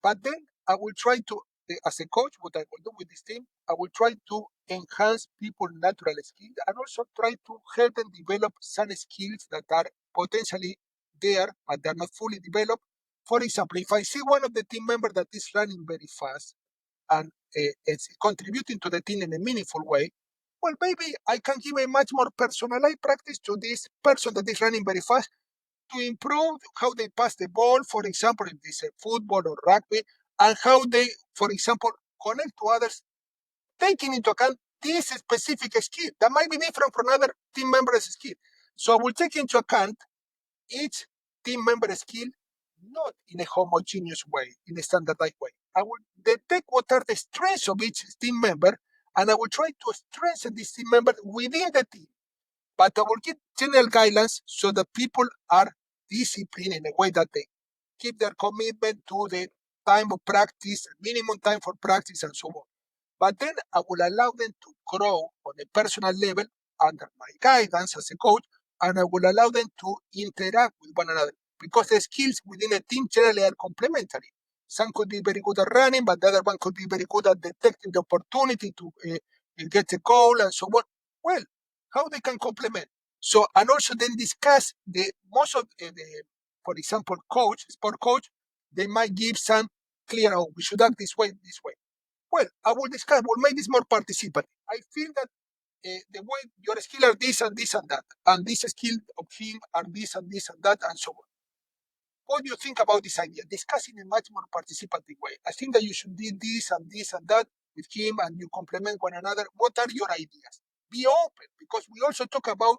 But then I will try to, as a coach, what I will do with this team, I will try to enhance people's natural skills and also try to help them develop some skills that are potentially there, but they're not fully developed. For example, if I see one of the team members that is running very fast, and it's contributing to the team in a meaningful way, well, maybe I can give a much more personalized practice to this person that is running very fast to improve how they pass the ball, for example, if it's football or rugby, and how they, for example, connect to others, taking into account this specific skill that might be different from other team members' skill. So I will take into account each team member skill not in a homogeneous way, in a standardized way. I will detect what are the strengths of each team member, and I will try to strengthen this team member within the team. But I will give general guidelines so that people are disciplined in a way that they keep their commitment to the time of practice, minimum time for practice, and so on. But then I will allow them to grow on a personal level under my guidance as a coach, and I will allow them to interact with one another because the skills within a team generally are complementary. Some could be very good at running, but the other one could be very good at detecting the opportunity to get a goal and so on. Well, how they can complement. So, and also then discuss the most of for example, sport coach, they might give some clear, oh, we should act this way, this way. Well, I will discuss, will make this more participative. I feel that the way your skill are this and this and that, and this skill of him are this and this and that, and so on. What do you think about this idea? Discuss in a much more participative way. I think that you should do this and that with him, and you complement one another. What are your ideas? Be open, because we also talk about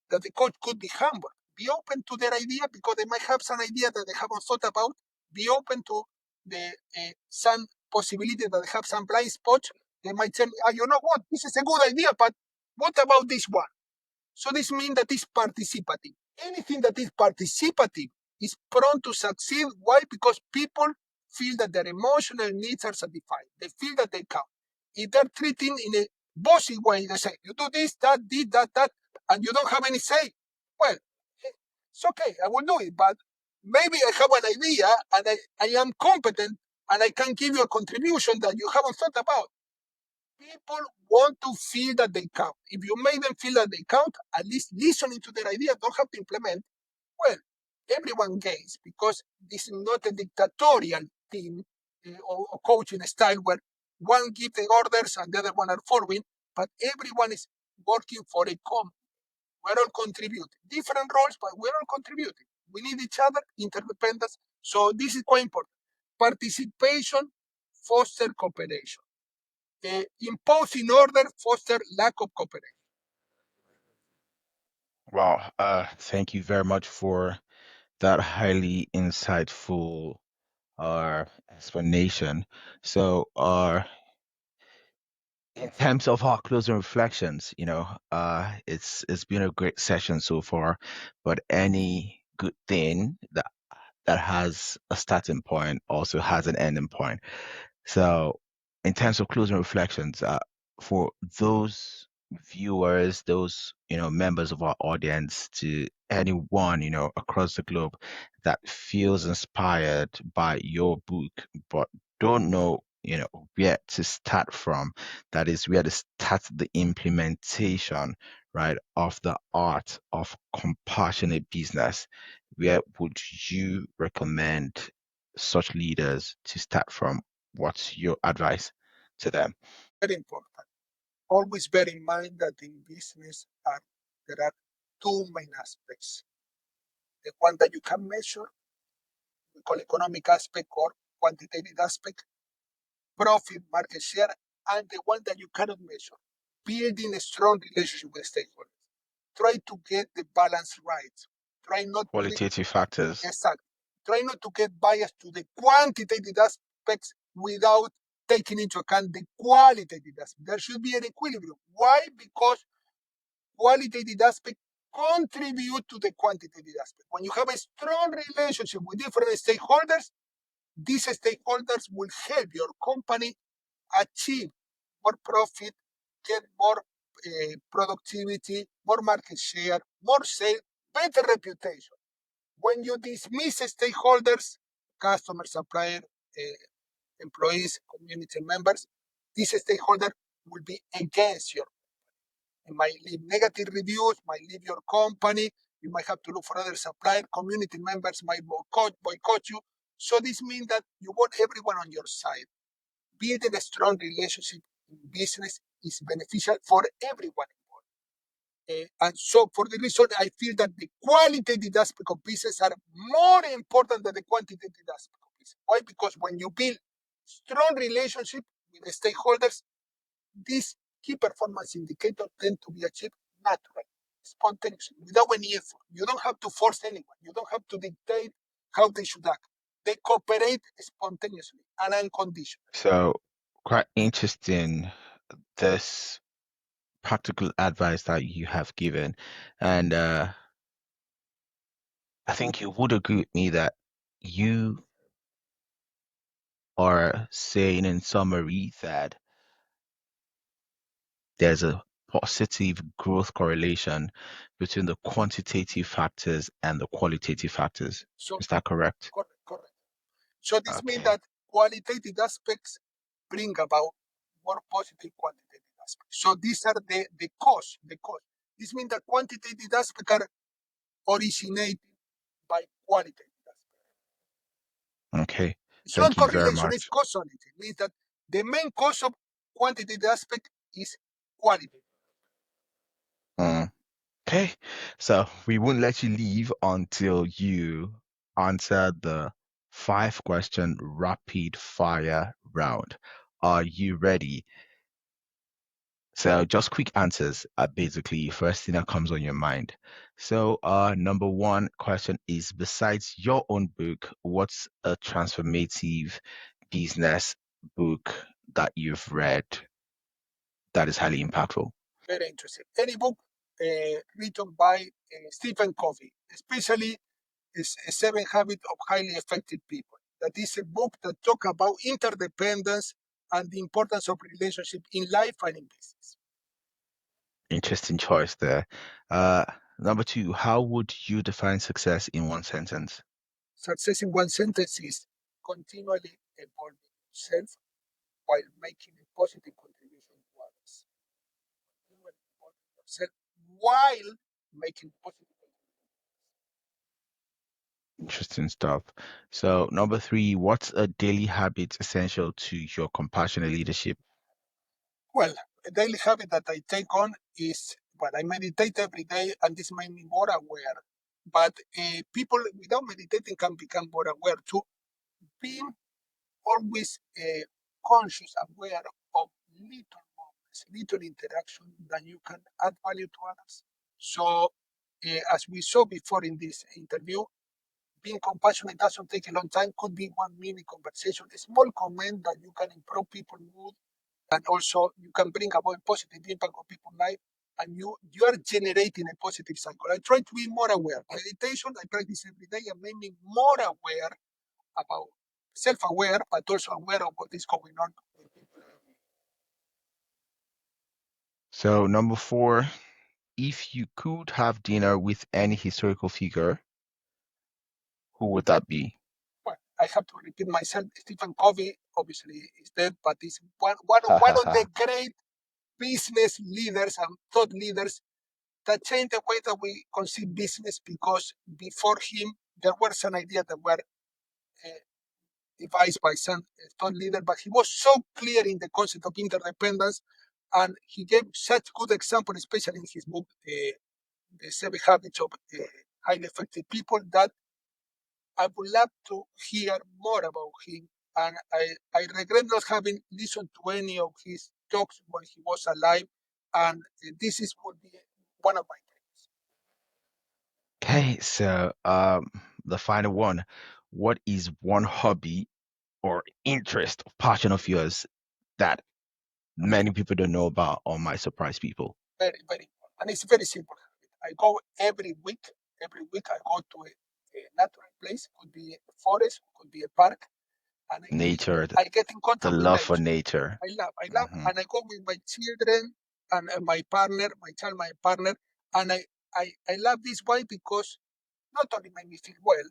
that the coach could be humble. Be open to their idea because they might have some idea that they haven't thought about. Be open to the some possibility that they have some blind spots. They might tell me, you know what, this is a good idea, but what about this one? So this means that it's participative. Anything that is participative is prone to succeed. Why? Because people feel that their emotional needs are satisfied. They feel that they count. If they're treating in a bossy way, they say, you do this, that, that, and you don't have any say. Well, it's okay, I will do it, but maybe I have an idea and I am competent and I can give you a contribution that you haven't thought about. People want to feel that they count. If you make them feel that they count, at least listening to their idea, don't have to implement, well, everyone gains because this is not a dictatorial team or coaching style where one gives the orders and the other one are following, but everyone is working for a common. We're all contributing. Different roles, but we're all contributing. We need each other, interdependence. So this is quite important. Participation, foster cooperation. impose in order foster lack of cooperation. Wow. Thank you very much for that highly insightful explanation. So, in terms of our closing reflections, it's been a great session so far, but any good thing that has a starting point also has an ending point. So, in terms of closing reflections, for those viewers, those members of our audience, to anyone across the globe that feels inspired by your book, but don't know where to start from, that is where to start the implementation, right, of the art of compassionate business, where would you recommend such leaders to start from? What's your advice to them? Very important. Always bear in mind that in business there are two main aspects. The one that you can measure, we call economic aspect or quantitative aspect, profit, market share, and the one that you cannot measure, building a strong relationship with stakeholders. Try to get the balance right. Try not to be Qualitative factors. exact. Try not to get biased to the quantitative aspects without taking into account the qualitative aspect. There should be an equilibrium. Why? Because qualitative aspect contribute to the quantitative aspect. When you have a strong relationship with different stakeholders, these stakeholders will help your company achieve more profit, get more productivity, more market share, more sales, better reputation. When you dismiss stakeholders, customers, supplier, employees, community members, these stakeholders will be against your. You might leave negative reviews, might leave your company. You might have to look for other supplier. Community members might boycott you. So this means that you want everyone on your side. Building a strong relationship in business is beneficial for everyone involved. And so for the reason, I feel that the qualitative aspect of business are more important than the quantitative aspect of business. Why? Because when you build strong relationship with the stakeholders, these key performance indicators tend to be achieved naturally, spontaneously, without any effort. You don't have to force anyone. You don't have to dictate how they should act. They cooperate spontaneously and unconditionally. So, quite interesting, this practical advice that you have given. And I think you would agree with me that you are saying in summary that there's a positive growth correlation between the quantitative factors and the qualitative factors. So, Is that correct? correct. So this means Okay. that qualitative aspects bring about more positive quantitative aspects. So these are the cause. This means that quantitative aspects are originated by qualitative aspects. Okay. It's not Thank you very correlation, it's much. causality. It means that the main cause of quantitative aspect is quality. Mm. Okay. So we won't let you leave until you answer the 5-question rapid fire round. Are you ready? So just quick answers are basically first thing that comes on your mind. So number one question is, besides your own book, what's a transformative business book that you've read that is highly impactful? Very interesting. Any book written by Stephen Covey, especially is Seven Habits of Highly Effective People. That is a book that talks about interdependence and the importance of relationship in life and in business. Interesting choice there. Uh, Number two, how would you define success in one sentence? Success in one sentence is continually evolving yourself while making a positive contribution to others. Continually evolving yourself while making positive contribution. Interesting stuff. So number three, what's a daily habit essential to your compassionate leadership? Well, a daily habit that I take on is, well, I meditate every day, and this made me more aware. But people without meditating can become more aware too. Being always conscious, aware of little moments, little interaction that you can add value to others. So, as we saw before in this interview, being compassionate doesn't take a long time, could be 1 minute conversation, a small comment that you can improve people's mood, and also you can bring about a positive impact on people's life, and you are generating a positive cycle. I try to be more aware. Meditation, I practice every day and make me more aware about self-aware, but also aware of what is going on with people. So number 4, if you could have dinner with any historical figure, who would that be? Well, I have to repeat myself. Stephen Covey obviously is dead, but he's one of the great business leaders and thought leaders that changed the way that we conceive business, because before him, there were some ideas that were devised by some thought leader, but he was so clear in the concept of interdependence, and he gave such good example, especially in his book, The 7 Habits of Highly Effective People, that I would love to hear more about him. And I regret not having listened to any of his talks when he was alive. And this would be one of my dreams. Okay, so the final one. What is one hobby or interest or passion of yours that many people don't know about or might surprise people? Very, very important. And it's very simple. I go every week. Every week I go to a natural place. Could be a forest, could be a park. And Nature, I get in the contact with love for nature. nature. I love, Mhm. and I go with my children and my partner, my partner, and I love this. Why? Because not only make me feel well,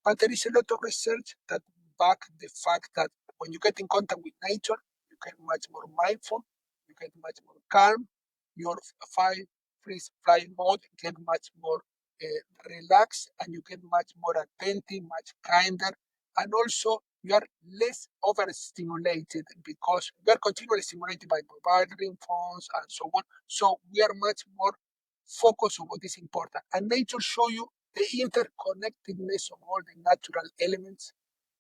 but there is a lot of research that back the fact that when you get in contact with nature, you get much more mindful, you get much more calm, your fight, freeze, flight mode get much more relaxed, and you get much more attentive, much kinder, and also you are less overstimulated, because we are continually stimulated by bombarding phones and so on. So we are much more focused on what is important. And nature show you the interconnectedness of all the natural elements,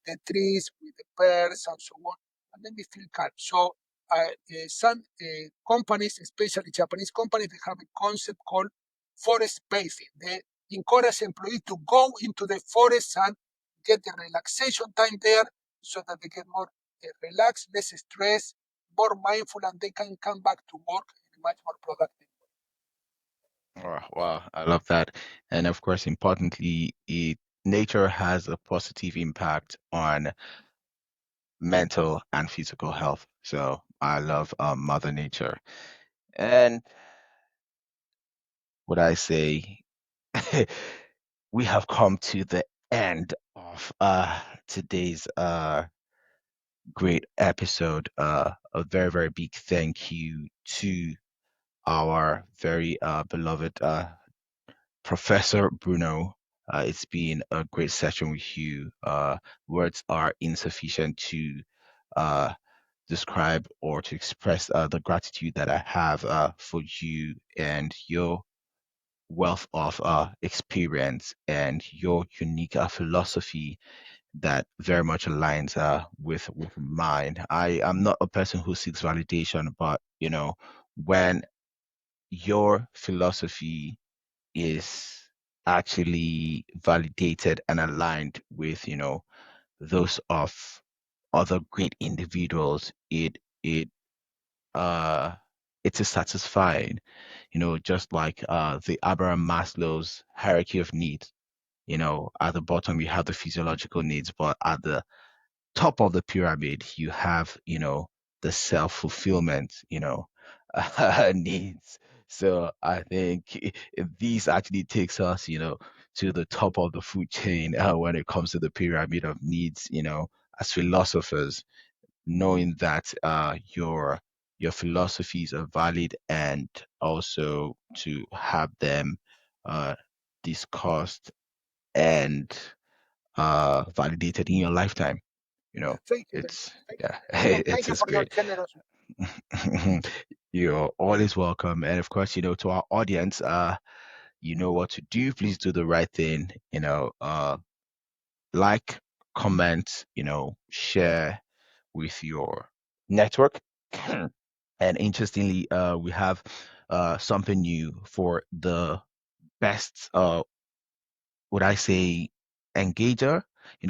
the trees with the birds and so on, and then we feel calm. So some companies, especially Japanese companies, they have a concept called forest bathing. They encourage employees to go into the forest and get the relaxation time there, so that they get more relaxed, less stress, more mindful, and they can come back to work in a much more productive. Oh, wow, I love that. And of course, importantly, nature has a positive impact on mental and physical health. So I love Mother Nature. And what I say, we have come to the end of today's great episode. A very, very big thank you to our very beloved Professor Bruno. It's been a great session with you. Words are insufficient to uh, describe or to express the gratitude that I have for you and your wealth of experience and your unique philosophy that very much aligns with mine. I am not a person who seeks validation, but when your philosophy is actually validated and aligned with those of other great individuals, uh it is satisfying, just like the Abraham Maslow's hierarchy of needs. At the bottom we have the physiological needs, but at the top of the pyramid you have the self-fulfillment needs. So I think these actually takes us to the top of the food chain when it comes to the pyramid of needs, as philosophers, knowing that your philosophies are valid, and also to have them uh discussed and validated in your lifetime. Thank you. It's Thank yeah, you. And thank it's you it's for your great. generous. You're always welcome. And of course, to our audience, you know what to do. Please do the right thing. Like, comment, share with your network. And interestingly, we have something new for the best, would I say, engager.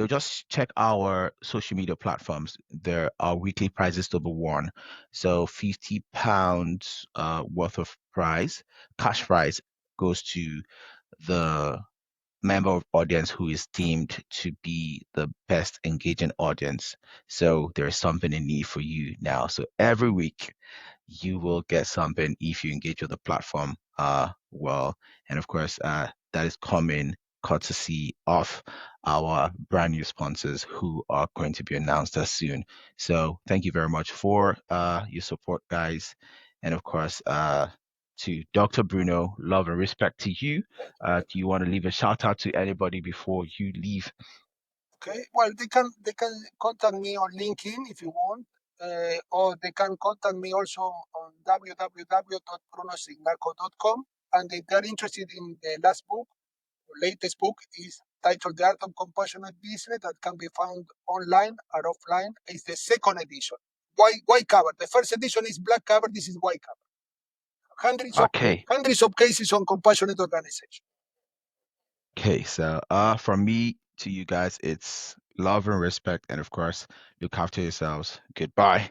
Just check our social media platforms. There are weekly prizes to be won. So £50 worth of prize, cash prize, goes to the member of audience who is deemed to be the best engaging audience. So there is something in need for you now. So every week you will get something if you engage with the platform well. And of course, that is coming courtesy of our brand new sponsors who are going to be announced as soon. So thank you very much for your support, guys. And of course, to Dr. Bruno, love and respect to you. Do you want to leave a shout out to anybody before you leave? Okay. Well, they can contact me on LinkedIn if you want, or they can contact me also on www.brunocignacco.com. And if they're interested in the last book, the latest book is titled The Art of Compassionate Business, that can be found online or offline. It's the second edition. White cover. The first edition is black cover. This is white cover. Okay. Hundreds of cases on compassionate organization. Okay, so from me to you guys, it's love and respect, and of course, look after yourselves. Goodbye.